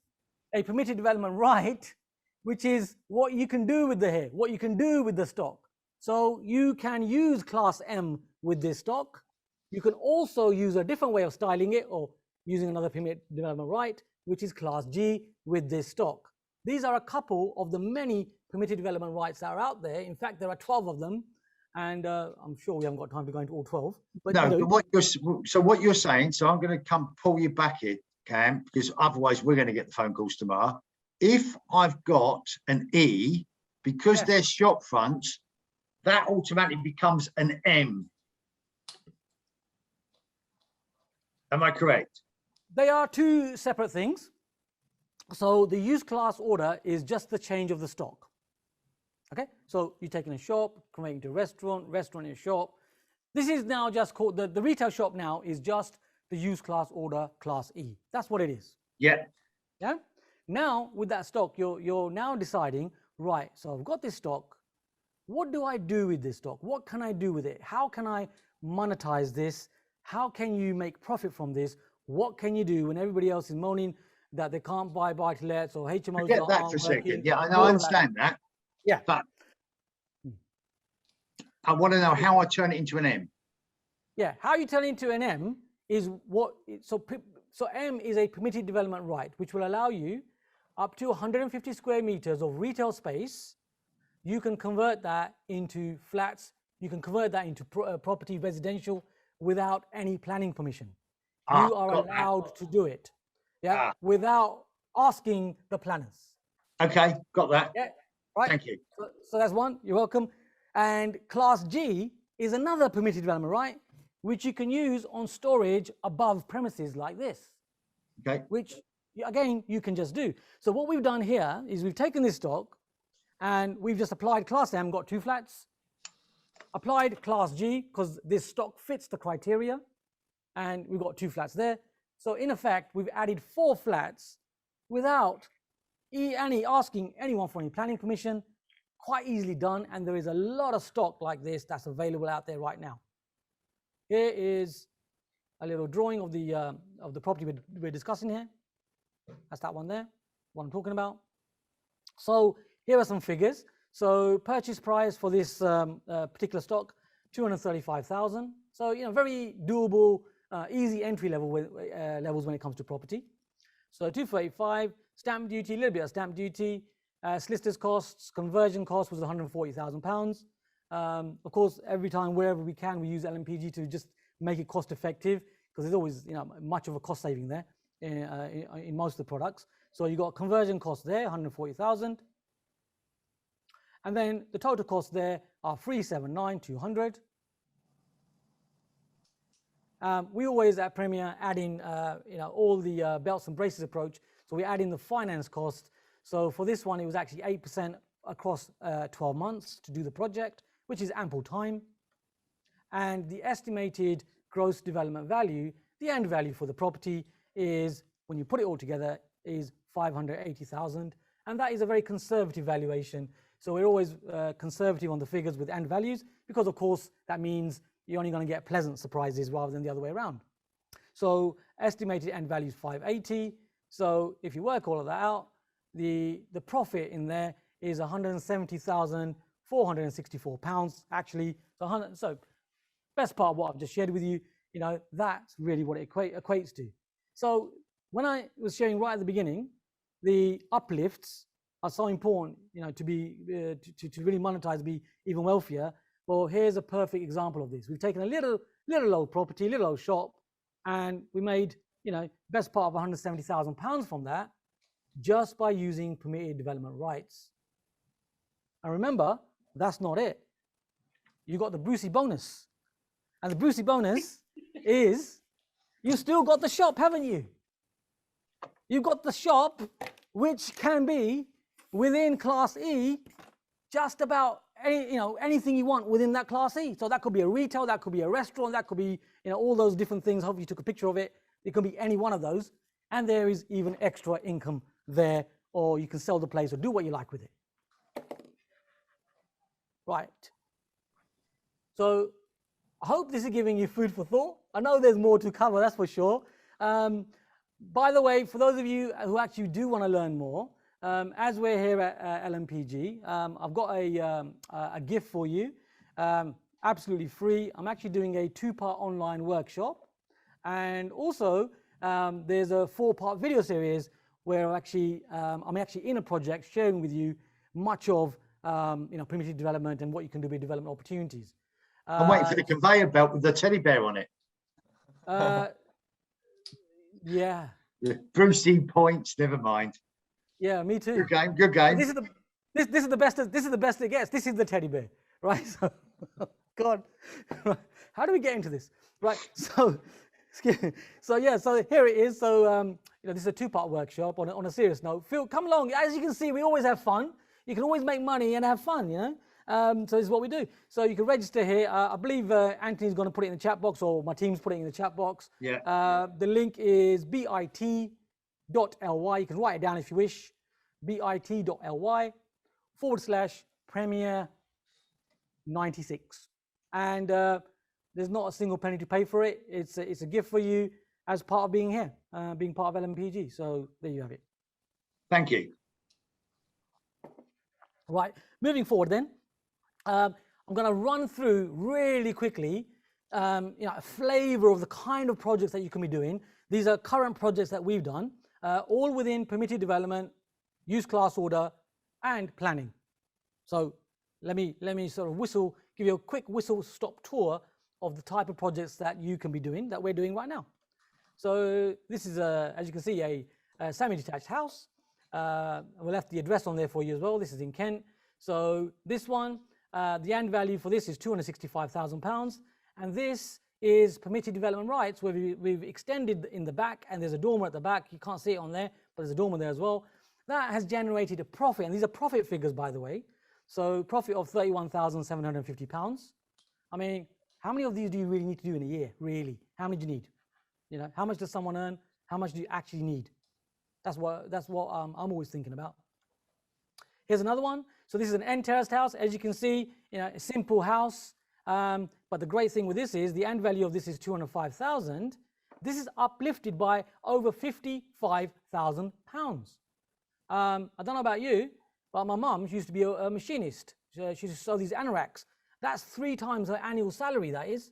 a permitted development right, which is what you can do with the hair, what you can do with the stock. So you can use Class M with this stock. You can also use a different way of styling it or using another permitted development right, which is Class G with this stock. These are a couple of the many permitted development rights that are out there. In fact, there are 12 of them, and I'm sure we haven't got time to go into all 12. But no, you know, but what you're saying, so I'm going to come pull you back in, Cam, because otherwise we're going to get the phone calls tomorrow. If I've got an E, because they're shop fronts, that automatically becomes an M. Am I correct? they are 2 separate things. So the use class order is just the change of the stock. Okay, so you take in a shop, converting to restaurant, restaurant in a shop. This is now just called, the retail shop now is just the use class order Class E. That's what it is. Yeah. Yeah. Now with that stock, you're now deciding, right, so I've got this stock. What do I do with this stock? What can I do with it? How can I monetize this? How can you make profit from this? What can you do when everybody else is moaning that they can't buy buy-to-lets or HMOs? Forget that for a second. Yeah, I know, I understand that. Yeah. But I want to know how I turn it into an M. Yeah, how you turn it into an M is what, so M is a permitted development right, which will allow you up to 150 square meters of retail space. You can convert that into flats. You can convert that into property residential without any planning permission. You are allowed to do it, yeah, without asking the planners. Okay, got that. Yeah, right. Thank you. So that's one. You're welcome. And Class G is another permitted development right, which you can use on storage above premises like this. Okay. Which again you can just do. So what we've done here is we've taken this stock and we've just applied Class M, got 2 flats, applied Class G because this stock fits the criteria, and we've got 2 flats there. So in effect, we've added 4 flats without asking anyone for any planning permission. Quite easily done, and there is a lot of stock like this that's available out there right now. Here is a little drawing of the property we're discussing here. That's that one there, what I'm talking about. So here are some figures. So purchase price for this particular stock, 235,000. So very doable, easy entry level levels when it comes to property. So 235, stamp duty, a little bit of stamp duty, solicitors costs, conversion cost was £140,000. Of course, every time, wherever we can, we use LMPG to just make it cost effective, because there's always, much of a cost saving there in most of the products. So you got conversion cost there, 140,000. And then the total costs there are 379,200. We always at Premier add in, all the belts and braces approach. So we add in the finance cost. So for this one, it was actually 8% across 12 months to do the project, which is ample time. And the estimated gross development value, the end value for the property is, when you put it all together, is 580,000. And that is a very conservative valuation. So we're always conservative on the figures with end values, because of course that means you're only going to get pleasant surprises rather than the other way around. So estimated end value is 580. So if you work all of that out, the profit in there is £170,464 actually. So best part of what I've just shared with you, that's really what it equates to. So when I was sharing right at the beginning, the uplifts are so important, to be to really monetize, be even wealthier. Well, here's a perfect example of this. We've taken a little old property, little old shop, and we made, best part of £170,000 from that, just by using permitted development rights. And remember, that's not it. You got the Brucey bonus, and the Brucey bonus is you still got the shop, haven't you? You've got the shop, which can be within Class E, just about anything you want within that Class E. So that could be a retail, that could be a restaurant, that could be all those different things. Hopefully you took a picture of it. It can be any one of those, and there is even extra income there, or you can sell the place or do what you like with it. Right. So I hope this is giving you food for thought. I know there's more to cover, that's for sure. By the way, for those of you who actually do want to learn more, as we're here at LMPG, I've got a gift for you, absolutely free. I'm actually doing a 2-part online workshop, and also there's a 4-part video series where I'm actually in a project sharing with you much of permitted development and what you can do with development opportunities. I'm waiting for the conveyor belt with the teddy bear on it. Yeah. Brucey points, never mind. Yeah, me too. Good game, good game. This is the best. This is the best it gets. This is the teddy bear, right? So, God, how do we get into this? Right. So yeah. So here it is. So this is a 2-part workshop. On a serious note, Phil, come along. As you can see, we always have fun. You can always make money and have fun. So this is what we do. So you can register here. I believe Anthony's going to put it in the chat box, or my team's putting it in the chat box. Yeah. The link is bit.ly. You can write it down if you wish. bit.ly/Premier 96. And there's not a single penny to pay for it. It's a gift for you as part of being here, being part of LMPG. So there you have it. Thank you. Right, moving forward then. I'm going to run through really quickly a flavor of the kind of projects that you can be doing. These are current projects that we've done, all within permitted development, use class order, and planning. So let me sort of give you a quick whistle-stop tour of the type of projects that you can be doing, that we're doing right now. So this is, as you can see, a semi-detached house. We left the address on there for you as well. This is in Kent. So this one, the end value for this is £265,000, and this is permitted development rights, where we've extended in the back, and there's a dormer at the back. You can't see it on there, but there's a dormer there as well. That has generated a profit, and these are profit figures, by the way. So profit of £31,750. I mean, how many of these do you really need to do in a year? Really, how many do you need? How much does someone earn? How much do you actually need? That's what I'm always thinking about. Here's another one. So this is an end terraced house. As you can see, a simple house. But the great thing with this is the end value of this is 205,000. This is uplifted by over £55,000. I don't know about you, but my mum used to be a machinist. She used to sew these anoraks. That's 3 times her annual salary, that is.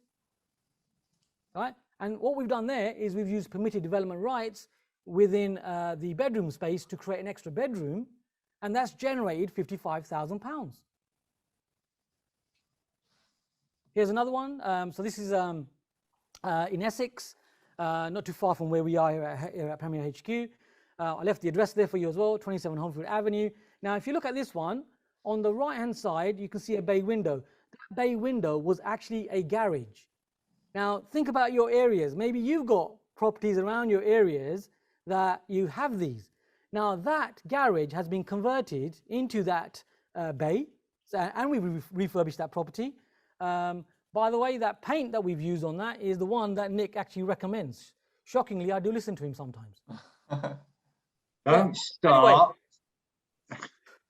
Right? And what we've done there is we've used permitted development rights. within the bedroom space to create an extra bedroom, and that's generated £55,000. Here's another one. So this is in Essex, not too far from where we are here at Premier HQ. I left the address there for you as well, 27 Homfield Avenue. Now, if you look at this one, on the right-hand side, you can see a bay window. That bay window was actually a garage. Now, think about your areas. Maybe you've got properties around your areas that you have these. Now, that garage has been converted into that bay, and we refurbished that property. By the way, that paint that we've used on that is the one that Nick actually recommends. Shockingly, I do listen to him sometimes. Don't start. Anyway,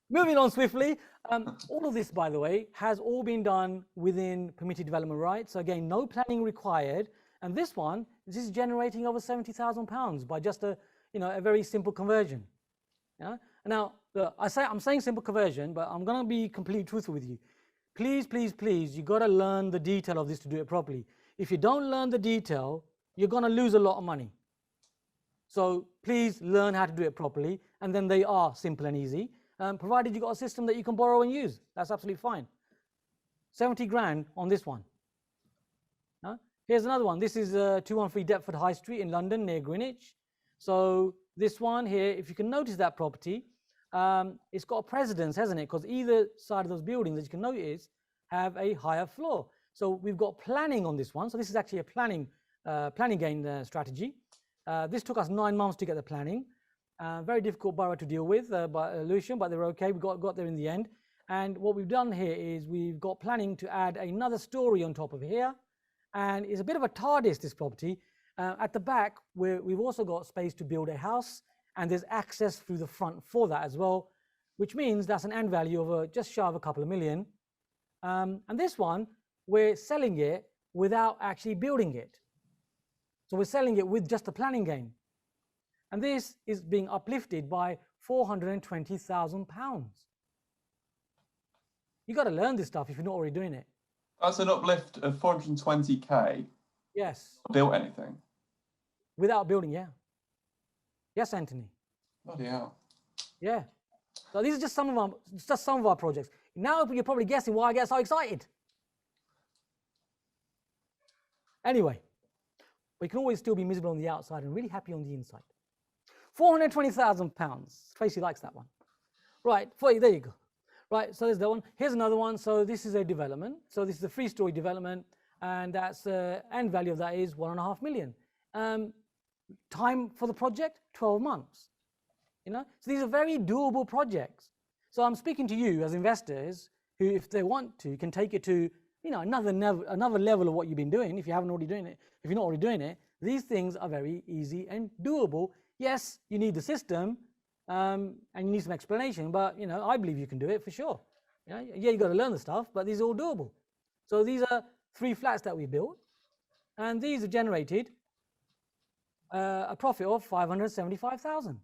moving on swiftly. All of this, by the way, has all been done within permitted development rights. So again, no planning required. And this is generating over £70,000 by just a very simple conversion. Yeah. Now, look, I'm saying simple conversion, but I'm going to be completely truthful with you. Please, please, please, you got to learn the detail of this to do it properly. If you don't learn the detail, you're going to lose a lot of money. So please learn how to do it properly, and then they are simple and easy. Provided you've got a system that you can borrow and use, that's absolutely fine. 70 grand on this one. Here's another one. This is 213 Deptford High Street in London, near Greenwich. So this one here, if you can notice that property, it's got a precedence, hasn't it? Because either side of those buildings, as you can notice, have a higher floor. So we've got planning on this one. So this is actually a planning gain strategy. This took us 9 months to get the planning. Very difficult borough to deal with, Lucian, but they were okay. We got there in the end. And what we've done here is we've got planning to add another story on top of here. And it's a bit of a TARDIS, this property. At the back, we've also got space to build a house, and there's access through the front for that as well, which means that's an end value of just shy of a couple of million. And this one, we're selling it without actually building it. So we're selling it with just the planning gain. And this is being uplifted by £420,000. You got to learn this stuff if you're not already doing it. That's an uplift of 420k. Yes. Built anything? Without building, yeah. Yes, Anthony. Bloody hell. Yeah. So these are just some of our projects. Now you're probably guessing why I get so excited. Anyway, we can always still be miserable on the outside and really happy on the inside. £420,000. Tracy likes that one. Right, there you go. Right, so there's that one. Here's another one. So this is a development. So this is a 3-story development, and that's end value of that is 1.5 million. Time for the project, 12 months. So these are very doable projects. So I'm speaking to you as investors who, if they want to, can take it to another level of what you've been doing. If you haven't already doing it, if you're not already doing it, these things are very easy and doable. Yes, you need the system, and you need some explanation, but I believe you can do it for sure. Yeah, you got to learn the stuff, but these are all doable. So these are 3 flats that we built, and these have generated a profit of 575,000.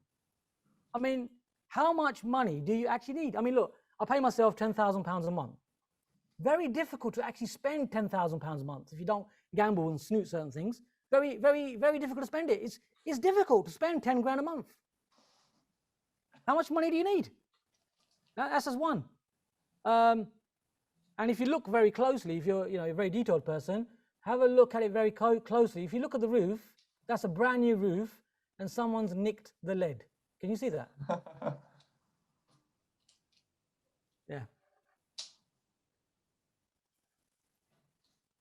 I mean, how much money do you actually need? I mean, look, I pay myself £10,000 a month. Very difficult to actually spend £10,000 a month if you don't gamble and snoot certain things. Very, very, very difficult to spend it. It's difficult to spend 10 grand a month. How much money do you need? That's just one. And if you look very closely, if you're a very detailed person, have a look at it very closely. If you look at the roof, that's a brand new roof, and someone's nicked the lead. Can you see that? Yeah.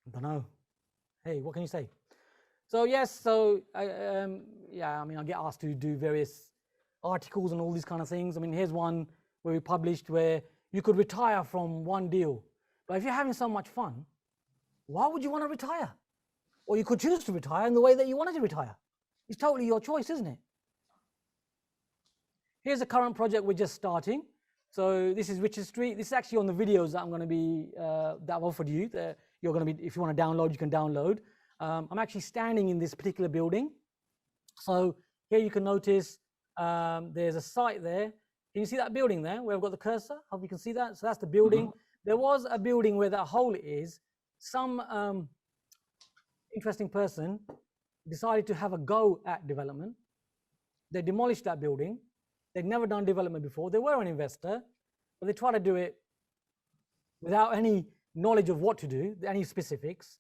I don't know. Hey, what can you say? So yes, yeah, I mean, I get asked to do various articles and all these kind of things. I mean, here's one where we published where you could retire from one deal. But if you're having so much fun, why would you want to retire? Or you could choose to retire in the way that you wanted to retire. It's totally your choice, isn't it? Here's a current project we're just starting. So this is Richard Street. This is actually on the videos that I'm going to be, that I've offered you. You're going to be, if you want to download, you can download. I'm actually standing in this particular building. So here you can notice there's a site there. Can you see that building there where I've got the cursor? Hope you can see that. So that's the building. Mm-hmm. There was a building where that hole is. Some interesting person decided to have a go at development. They demolished that building. They'd never done development before. They were an investor, but they tried to do it without any knowledge of what to do, any specifics.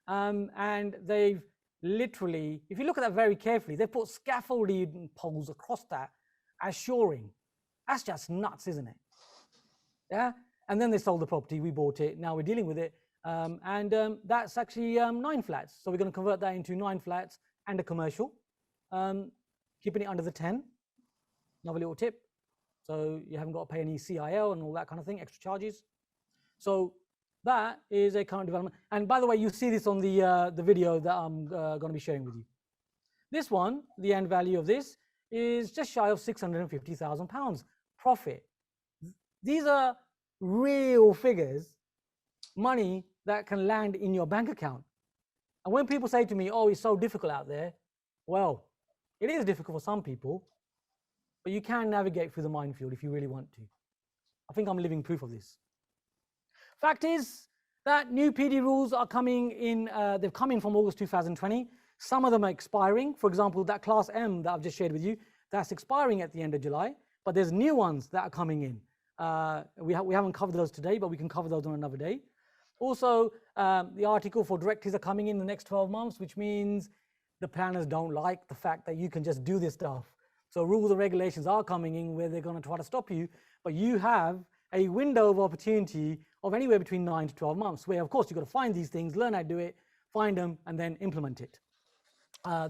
And they've literally, if you look at that very carefully, they've put scaffolding poles across that as shoring. That's just nuts, isn't it? Yeah. And then they sold the property. We bought it. Now we're dealing with it. That's actually 9 flats. So we're going to convert that into 9 flats and a commercial, keeping it under the 10. Another little tip. So you haven't got to pay any CIL and all that kind of thing, extra charges. So that is a current development. And by the way, you see this on the video that I'm going to be sharing with you. This one, the end value of this is just shy of £650,000 profit. These are real figures, money that can land in your bank account. And when people say to me, oh, it's so difficult out there, well, it is difficult for some people, but you can navigate through the minefield if you really want to. I think I'm living proof of this. Fact is that new PD rules are coming in, they've come in from August 2020. Some of them are expiring. For example, that Class M that I've just shared with you, that's expiring at the end of July, but there's new ones that are coming in. We haven't covered those today, but we can cover those on another day. Also, the article for directors are coming in the next 12 months, which means the planners don't like the fact that you can just do this stuff. So rules and regulations are coming in where they're going to try to stop you, but you have a window of opportunity of anywhere between 9 to 12 months, where of course you've got to find these things, learn how to do it, find them, and then implement it.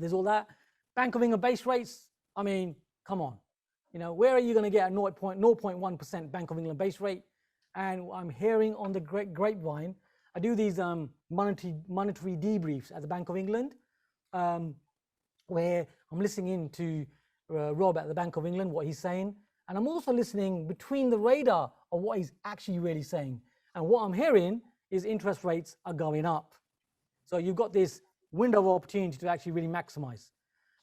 There's all that. Bank of England base rates, I mean, come on. You know, where are you going to get a 0.1% Bank of England base rate? And I'm hearing on the grapevine, I do these monetary debriefs at the Bank of England, where I'm listening in to Rob at the Bank of England, what he's saying. And I'm also listening between the radar of what he's actually really saying. And what I'm hearing is interest rates are going up. So you've got this window of opportunity to actually really maximize.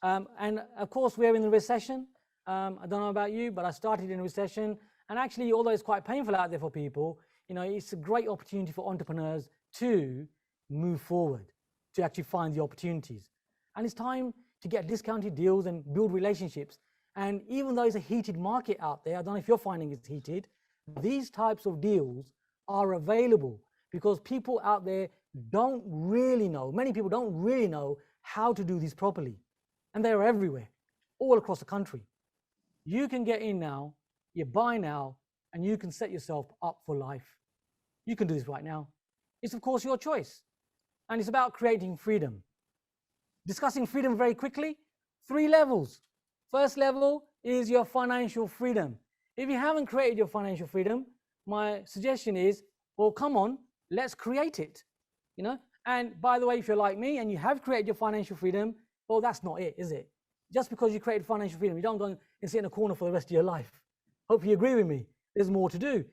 And of course, we're in the recession. I don't know about you, but I started in a recession. And actually, although it's quite painful out there for people, you know, it's a great opportunity for entrepreneurs to move forward, to actually find the opportunities. And it's time to get discounted deals and build relationships. And even though it's a heated market out there, I don't know if you're finding it's heated, these types of deals are available because people out there don't really know, many people don't really know how to do these properly. And they're everywhere, all across the country. You can get in now, you buy now, and you can set yourself up for life. You can do this right now. It's of course your choice. And it's about creating freedom. Discussing freedom very quickly, 3 levels. First level is your financial freedom. If you haven't created your financial freedom, my suggestion is, well, come on, let's create it. You know? And by the way, if you're like me and you have created your financial freedom, well, that's not it, is it? Just because you created financial freedom, you don't go and sit in a corner for the rest of your life. Hope you agree with me. There's more to do.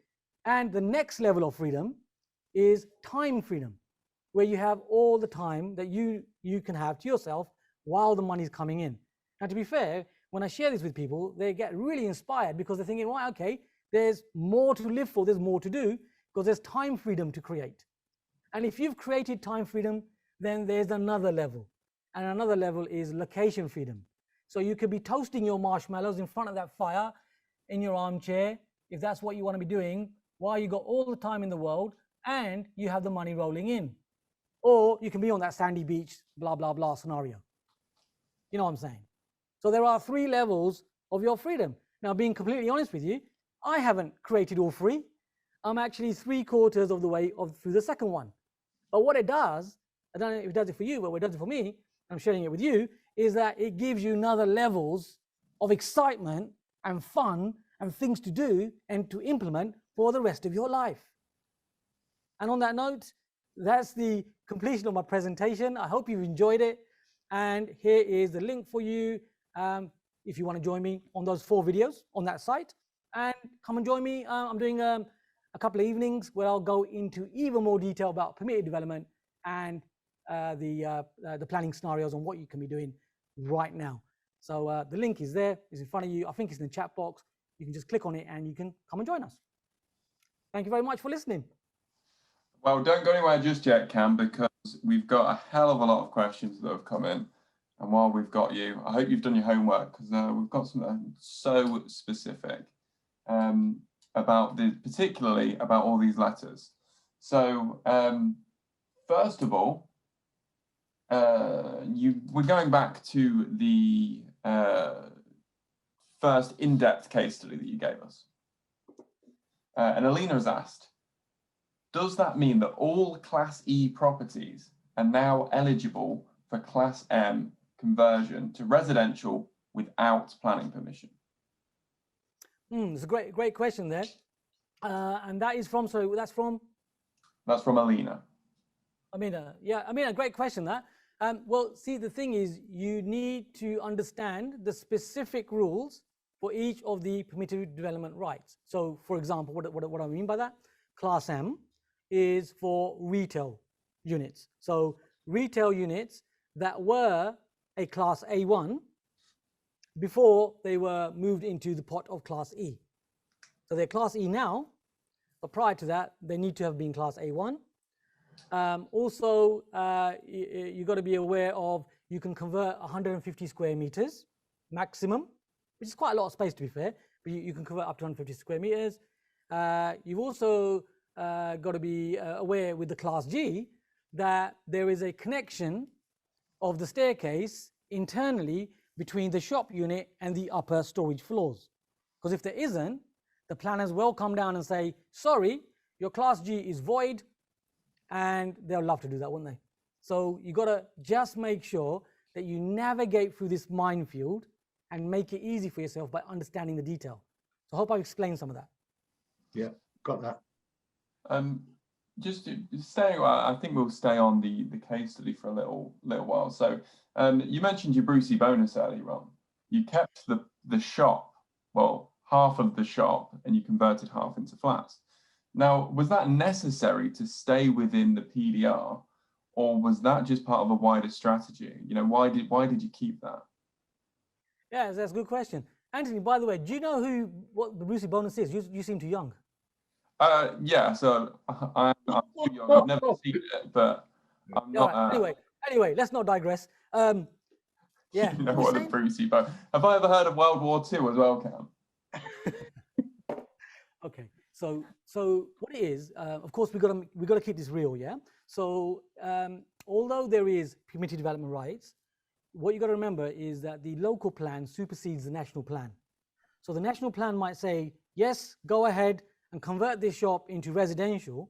And the next level of freedom is time freedom, where you have all the time that you can have to yourself while the money's coming in. Now, to be fair, when I share this with people, they get really inspired because they're thinking, well, okay, there's more to live for, there's more to do, because there's time freedom to create. And if you've created time freedom, then there's another level. And another level is location freedom. So you could be toasting your marshmallows in front of that fire in your armchair, if that's what you want to be doing, while you got all the time in the world and you have the money rolling in. Or you can be on that sandy beach, blah, blah, blah scenario. You know what I'm saying? So there are 3 levels of your freedom. Now, being completely honest with you, I haven't created all 3. I'm actually 3/4 of the way through the second one. But what it does, I don't know if it does it for you, but what it does it for me, I'm sharing it with you, is that it gives you another levels of excitement and fun and things to do and to implement for the rest of your life. And on that note, that's the completion of my presentation. I hope you've enjoyed it. And here is the link for you if you want to join me on those 4 videos on that site. And come and join me. I'm doing a couple of evenings where I'll go into even more detail about permitted development and the planning scenarios and what you can be doing right now. So the link is there, it's in front of you. I think it's in the chat box. You can just click on it and you can come and join us. Thank you very much for listening. Well, don't go anywhere just yet, Cam, because we've got a hell of a lot of questions that have come in. And while we've got you, I hope you've done your homework, because we've got something so specific particularly about all these letters. So first of all, we're going back to the first in-depth case study that you gave us. And Alina has asked, does that mean that all Class E properties are now eligible for Class M conversion to residential without planning permission? It's a great question there. And that is from, sorry, that's from? That's from Alina. Amina, yeah, Amina, great question that. Well, see, the thing is, you need to understand the specific rules for each of the permitted development rights. So, for example, what I mean by that, Class M is for retail units. So, retail units that were a Class A1 before they were moved into the pot of Class E. So, they're Class E now, but prior to that, they need to have been Class A1. Also, you've got to be aware of, you can convert 150 square meters maximum, which is quite a lot of space to be fair, but you can convert up to 150 square meters. You've also got to be aware with the Class G that there is a connection of the staircase internally between the shop unit and the upper storage floors. Because if there isn't, the planners will come down and say, sorry, your Class G is void, and they'll love to do that, won't they? So you got to just make sure that you navigate through this minefield and make it easy for yourself by understanding the detail. So I hope I've explained some of that. Yeah, got that. Just staying, I think we'll stay on the case study for a little while. So you mentioned your Brucey bonus earlier on. You kept the shop, well, half of the shop, and you converted half into flats. Now, was that necessary to stay within the PDR, or was that just part of a wider strategy? You know, why did you keep that? Yeah, that's a good question. Anthony, by the way, do you know what the Brucey bonus is? You seem too young. Yeah, so I'm too young. I've never seen it, but I'm not. Right. Anyway, let's not digress. Yeah. You know what the Brucey bonus? Have I ever heard of World War II as well, Cam? Okay. So what it is, of course, we got to keep this real, yeah. So although there is permitted development rights, what you got to remember is that the local plan supersedes the national plan. So the national plan might say, yes, go ahead and convert this shop into residential.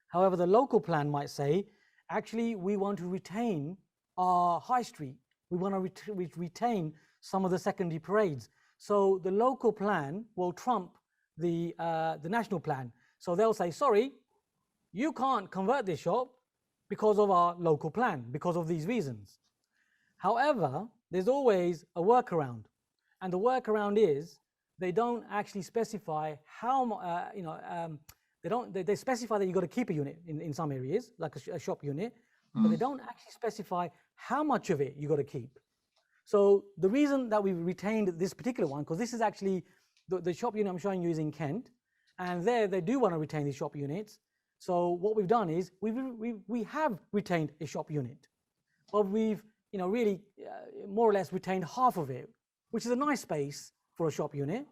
However, the local plan might say, actually, we want to retain our high street. We want to retain some of the secondary parades. So the local plan will trump the national plan. So they'll say, sorry, you can't convert this shop because of our local plan, because of these reasons. However, there's always a workaround, and the workaround is they don't actually specify how they specify that you've got to keep a unit in some areas, like a shop unit, but they don't actually specify how much of it you got to keep. So the reason that we've retained this particular one, because this is actually the shop unit I'm showing you is in Kent, and there they do want to retain these shop units. So what we've done is we have retained a shop unit, but we've really more or less retained half of it, which is a nice space for a shop unit.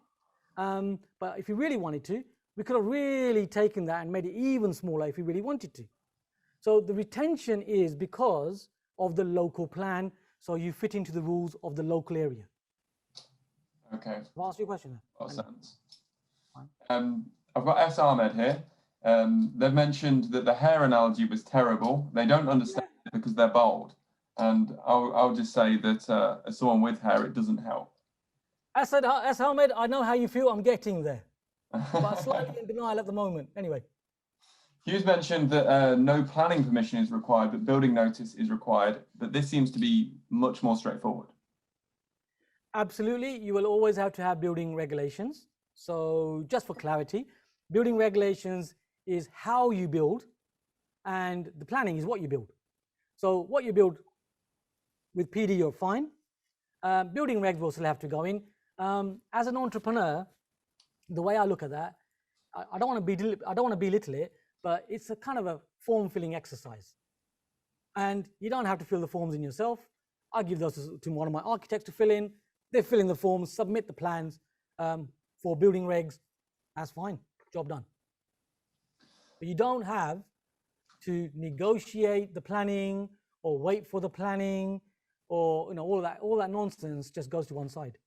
But if you really wanted to, we could have really taken that and made it even smaller if we really wanted to. So the retention is because of the local plan, so you fit into the rules of the local area. Okay. I'll ask you a question. What sense? I've got S. Ahmed here. They've mentioned that the hair analogy was terrible. They don't understand it because they're bald. And I'll just say that as someone with hair, it doesn't help. S. Ahmed, I know how you feel. I'm getting there. But I'm slightly in denial at the moment. Anyway. Hughes mentioned that no planning permission is required, but building notice is required. But this seems to be much more straightforward. Absolutely. You will always have to have building regulations. So just for clarity, building regulations is how you build, and the planning is what you build. So what you build with PD, you're fine. Building regs will still have to go in. As an entrepreneur, the way I look at that, I don't want to belittle it, but it's a kind of a form-filling exercise. And you don't have to fill the forms in yourself. I give those to one of my architects to fill in. They fill in the forms, submit the plans for building regs. That's fine, job done. But you don't have to negotiate the planning or wait for the planning, or all that nonsense just goes to one side.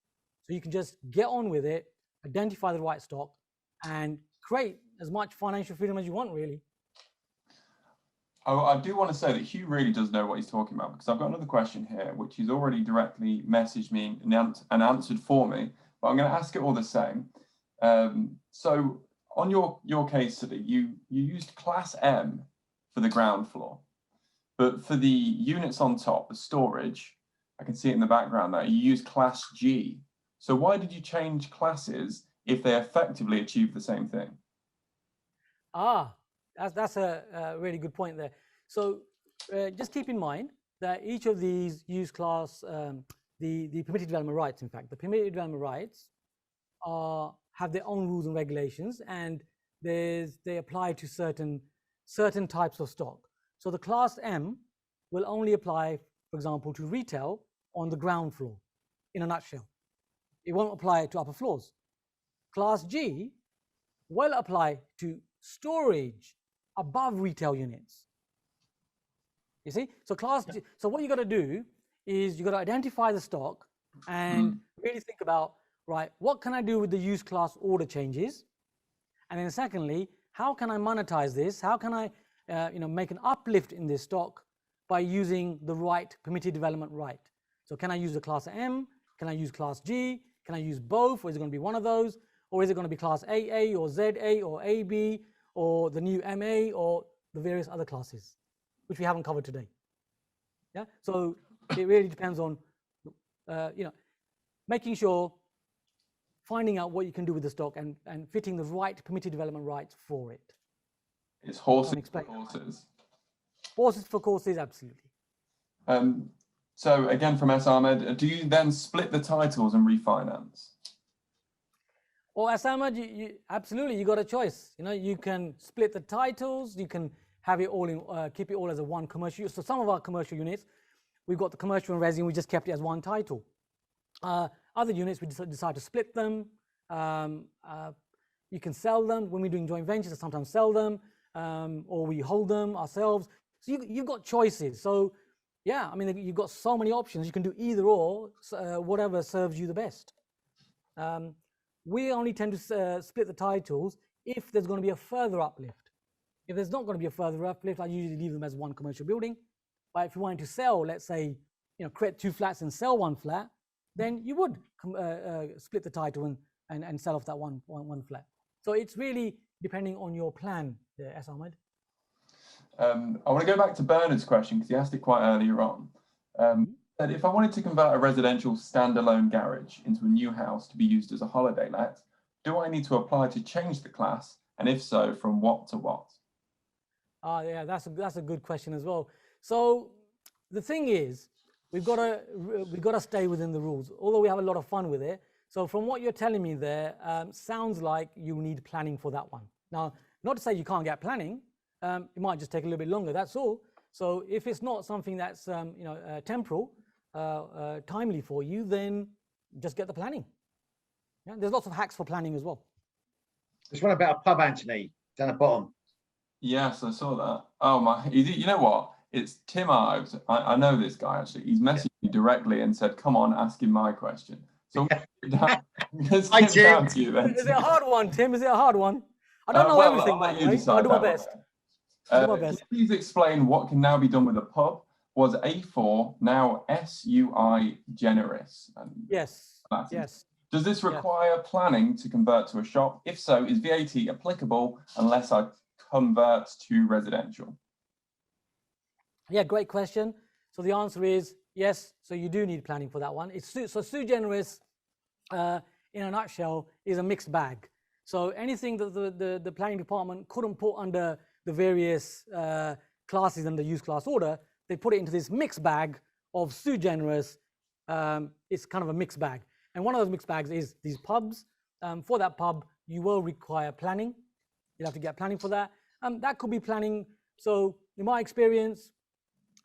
So you can just get on with it, identify the right stock, and create as much financial freedom as you want, really. Oh, I do want to say that Hugh really does know what he's talking about, because I've got another question here, which he's already directly messaged me and answered for me, but I'm going to ask it all the same. So on your case study, you used Class M for the ground floor, but for the units on top, the storage, I can see it in the background there, you used Class G. So why did you change classes if they effectively achieve the same thing? That's a really good point there. So just keep in mind that each of these use class, the permitted development rights, in fact, the permitted development rights have their own rules and regulations, and they apply to certain types of stock. So the Class M will only apply, for example, to retail on the ground floor, in a nutshell. It won't apply to upper floors. Class G will apply to storage above retail units. You see? So G, so what you got to do is you got to identify the stock and really think about, right, what can I do with the use class order changes? And then secondly, how can I monetize this? How can I make an uplift in this stock by using the right permitted development right? So can I use the Class M? Can I use Class G? Can I use both? Or is it going to be one of those? Or is it going to be Class AA or ZA or AB or the new MA or the various other classes, which we haven't covered today? Yeah. So it really depends on, making sure, finding out what you can do with the stock and fitting the right permitted development rights for it. It's horses for courses. Horses for courses, absolutely. So again, from S. Ahmed, do you then split the titles and refinance? Well, S. Ahmed, absolutely, you got a choice. You can split the titles, you can have it all in, keep it all as a one commercial. So some of our commercial units, we've got the commercial and resi, we just kept it as one title. Other units, we decide to split them. You can sell them. When we're doing joint ventures, I sometimes sell them, or we hold them ourselves. So you've got choices. So yeah, I mean, you've got so many options. You can do either or, whatever serves you the best. We only tend to split the titles if there's going to be a further uplift. If there's not going to be a further uplift, I usually leave them as one commercial building. But if you wanted to sell, let's say, create 2 flats and sell 1 flat, then you would split the title and sell off that one flat. So it's really depending on your plan there, S. Ahmed. I want to go back to Bernard's question because he asked it quite earlier on. That if I wanted to convert a residential standalone garage into a new house to be used as a holiday let, do I need to apply to change the class? And if so, from what to what? Yeah, that's a good question as well. So the thing is, we've got to stay within the rules, although we have a lot of fun with it. So from what you're telling me there, sounds like you need planning for that one. Now, not to say you can't get planning, it might just take a little bit longer, that's all. So if it's not something that's temporal, timely for you, then just get the planning. Yeah, there's lots of hacks for planning as well. There's one about a pub, Anthony, down the bottom. Yes, I saw that. Oh my, you know what? It's Tim Ives. I know this guy actually. He's messaged me directly and said, "Come on, ask him my question." So Hi, Tim. To you then. Is it a hard one, Tim? Is it a hard one? I don't know everything, by the way. I'll do my best. Can you please explain what can now be done with a pub? Was A4 now SUI generis? Yes. Yes. Does this require planning to convert to a shop? If so, is VAT applicable unless I convert to residential? Yeah, great question. So the answer is yes. So you do need planning for that one. So sui generis, in a nutshell, is a mixed bag. So anything that the planning department couldn't put under the various classes under use class order, they put it into this mixed bag of sui generis. It's kind of a mixed bag. And one of those mixed bags is these pubs. For that pub, you will require planning. You'll have to get planning for that. That could be planning. So in my experience,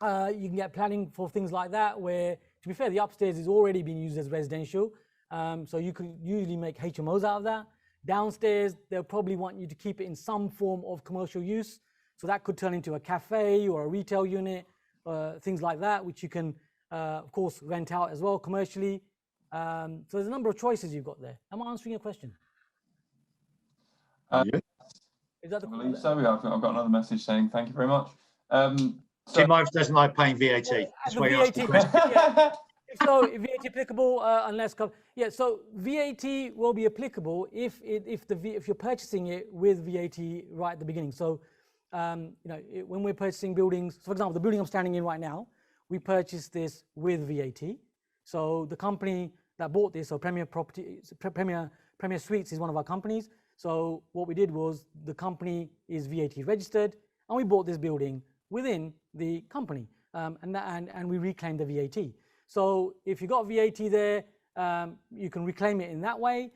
You can get planning for things like that, where, to be fair, the upstairs is already being used as residential. So you can usually make HMOs out of that. Downstairs, they'll probably want you to keep it in some form of commercial use. So that could turn into a cafe or a retail unit, things like that, which you can, of course, rent out as well commercially. So there's a number of choices you've got there. Am I answering your question? Yeah. Is that I believe so. I've got another message saying thank you very much. Tim Ives doesn't like paying VAT. That's why he asked the question. So VAT applicable unless so VAT will be applicable if you're purchasing it with VAT right at the beginning. So when we're purchasing buildings, for example, the building I'm standing in right now, we purchased this with VAT. So the company that bought this, so Premier Suites is one of our companies. So what we did was the company is VAT registered, and we bought this building within the company, and we reclaimed the VAT. So if you got VAT there, you can reclaim it in that way.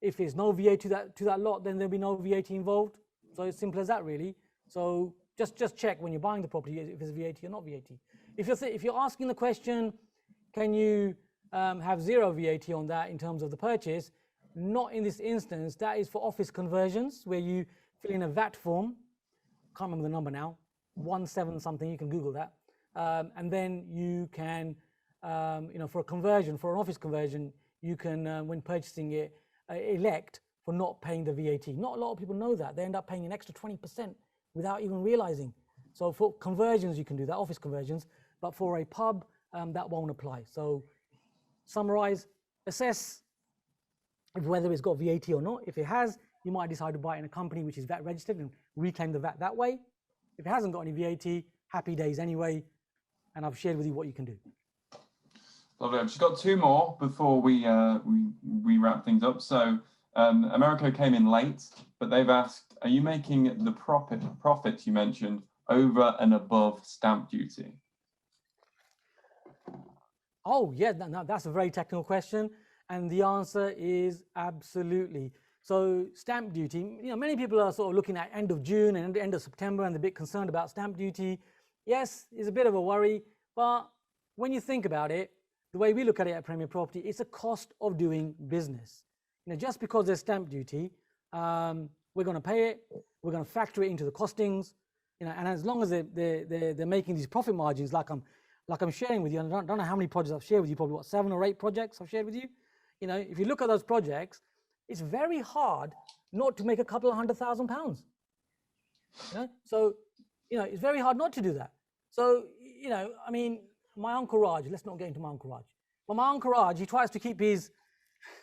If there's no VAT to that lot, then there'll be no VAT involved. So it's simple as that, really. So just check when you're buying the property if it's VAT or not VAT. If you're asking the question, can you have zero VAT on that in terms of the purchase? Not in this instance. That is for office conversions, where you fill in a VAT form. Can't remember the number now. 17 something. You can Google that. And then you can, for a conversion, for an office conversion, you can, when purchasing it, elect for not paying the VAT. Not a lot of people know that. They end up paying an extra 20% without even realizing. So for conversions, you can do that, office conversions, but for a pub, that won't apply. So summarize, assess whether it's got VAT or not. If it has, you might decide to buy it in a company which is VAT registered and reclaim the VAT that way. If it hasn't got any VAT, happy days anyway. And I've shared with you what you can do. Lovely. I've just got two more before we wrap things up. So America came in late, but they've asked, are you making the profit you mentioned over and above stamp duty? Oh, yeah, no, that's a very technical question. And the answer is absolutely. So stamp duty, many people are sort of looking at end of June and end of September and they're a bit concerned about stamp duty. Yes, it's a bit of a worry, but when you think about it, the way we look at it at Premier Property, it's a cost of doing business. Just because there's stamp duty, we're going to pay it, we're going to factor it into the costings, and as long as they're making these profit margins, like I'm sharing with you, and I don't know how many projects I've shared with you, probably 7 or 8 projects I've shared with you. If you look at those projects, it's very hard not to make a couple of £100,000. So it's very hard not to do that. So my Uncle Raj, let's not get into my Uncle Raj. But my Uncle Raj, he tries to keep his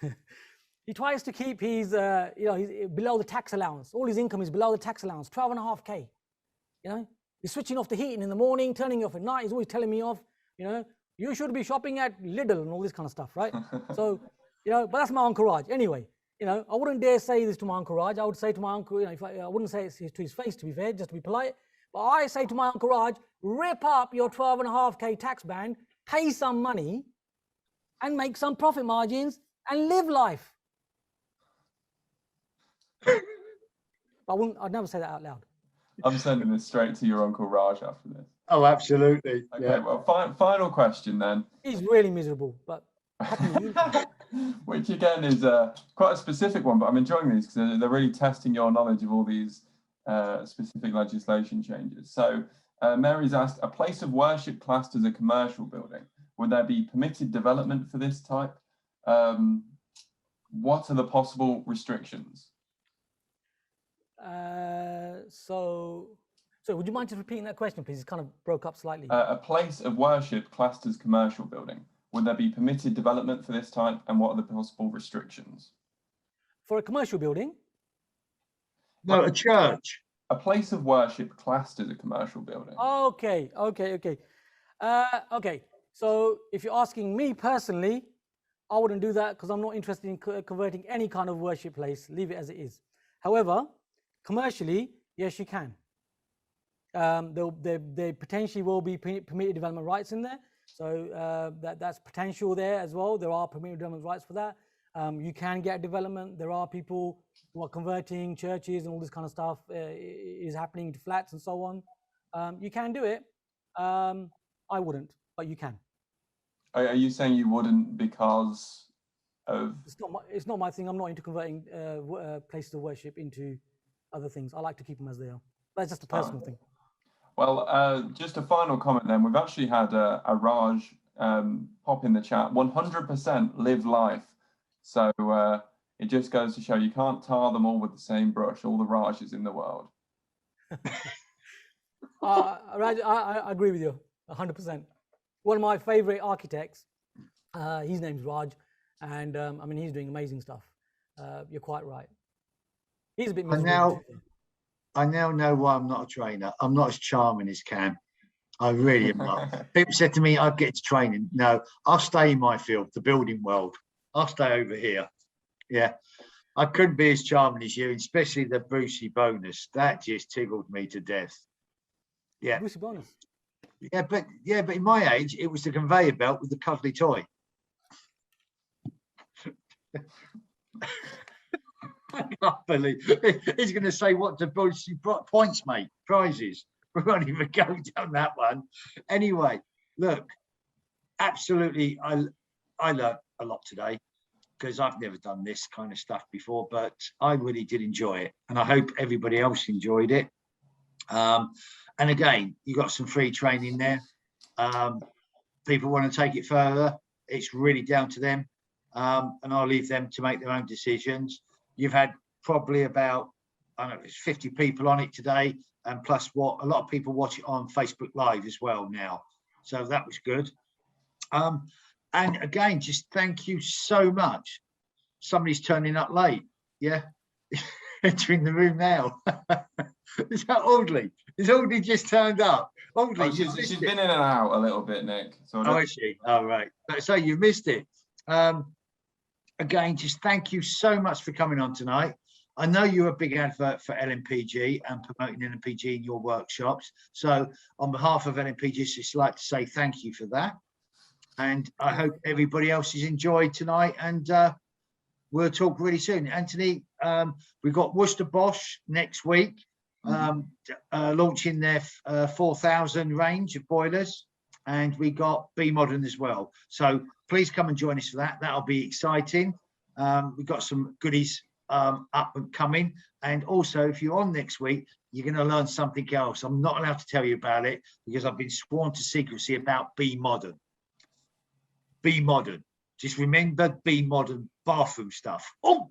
he's below the tax allowance. All his income is below the tax allowance, 12.5K. He's switching off the heating in the morning, turning it off at night. He's always telling me off, you should be shopping at Lidl and all this kind of stuff, right? So, but that's my Uncle Raj. Anyway, I wouldn't dare say this to my Uncle Raj. I would say to my uncle, I wouldn't say it to his face, to be fair, just to be polite. But I say to my Uncle Raj, rip up your 12.5K tax band, pay some money, and make some profit margins and live life. I'd never say that out loud. I'm sending this straight to your Uncle Raj after this. Oh, absolutely. Okay, yeah. Well, final question then. He's really miserable, but which again is quite a specific one, but I'm enjoying these because they're really testing your knowledge of all these specific legislation changes. So Mary's asked, a place of worship classed as a commercial building, would there be permitted development for this type? What are the possible restrictions? So would you mind just repeating that question, please? It kind of broke up slightly. A place of worship classed as commercial building, would there be permitted development for this type, and what are the possible restrictions? For a commercial building? No, a church. A place of worship classed as a commercial building. Okay. So if you're asking me personally, I wouldn't do that because I'm not interested in converting any kind of worship place. Leave it as it is. However, commercially, yes, you can. There potentially will be permitted development rights in there. So that's potential there as well. There are permitted development rights for that. You can get development. There are people who are converting churches and all this kind of stuff is happening to flats and so on. You can do it. I wouldn't, but you can. Are you saying you wouldn't because of? It's not my thing. I'm not into converting places of worship into other things. I like to keep them as they are. That's just a personal thing. Well, just a final comment then. We've actually had a Raj pop in the chat. 100% live life. So it just goes to show you can't tar them all with the same brush, all the Rajas in the world. Raj, I agree with you 100%. One of my favorite architects, his name's Raj, and I mean, he's doing amazing stuff. You're quite right. He's a bit miserable. I now know why I'm not a trainer. I'm not as charming as Cam. I really am not. People said to me, I'd get to training. No, I'll stay in my field, the building world. I'll stay over here. Yeah. I couldn't be as charming as you, especially the Brucey bonus. That just tickled me to death. Yeah. Brucey bonus. Yeah, but in my age, it was the conveyor belt with the cuddly toy. I can't believe he's going to say what the Brucey points, mate, prizes. We won't even go down that one. Anyway, look, absolutely, I learned a lot today because I've never done this kind of stuff before, but I really did enjoy it, and I hope everybody else enjoyed it. And again, you got some free training there. People want to take it further, it's really down to them, and I'll leave them to make their own decisions. You've had probably about, I don't know, 50 people on it today, and plus what a lot of people watch it on Facebook Live as well now. So that was good. And again, just thank you so much. Somebody's turning up late. Yeah, entering the room now. Is that Audley? Is Audley just turned up? Audley, she's been in and out a little bit, Nick. Oh, is she? Oh, right. So you missed it. Again, just thank you so much for coming on tonight. I know you're a big advert for LMPG and promoting LMPG in your workshops. So on behalf of LMPG, just like to say thank you for that. And I hope everybody else has enjoyed tonight, and we'll talk really soon. Anthony, we've got Worcester Bosch next week, launching their 4,000 range of boilers, and we got B Modern as well. So please come and join us for that. That'll be exciting. We've got some goodies up and coming. And also, if you're on next week, you're going to learn something else. I'm not allowed to tell you about it because I've been sworn to secrecy about B Modern. B Modern. Just remember B Modern bathroom stuff. Oh!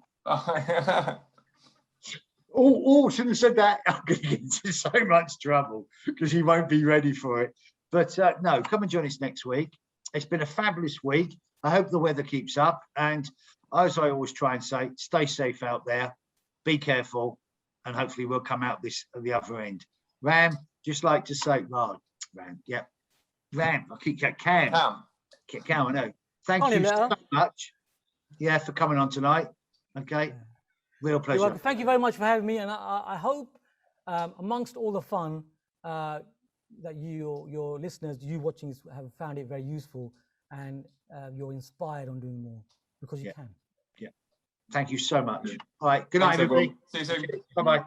Oh, shouldn't have said that. I'm going to get into so much trouble because you won't be ready for it. But no, come and join us next week. It's been a fabulous week. I hope the weather keeps up. And as I always try and say, stay safe out there. Be careful. And hopefully we'll come out at the other end. Ram, just like to say, Ram, yeah. Ram, I keep getting Cam, I know. Thank you so much. Yeah, for coming on tonight. Okay. Real pleasure. Thank you very much for having me. And I hope amongst all the fun that your listeners, you watching have found it very useful, and you're inspired on doing more because you can. Yeah. Thank you so much. All right. Good night, everybody. See you soon. Bye-bye.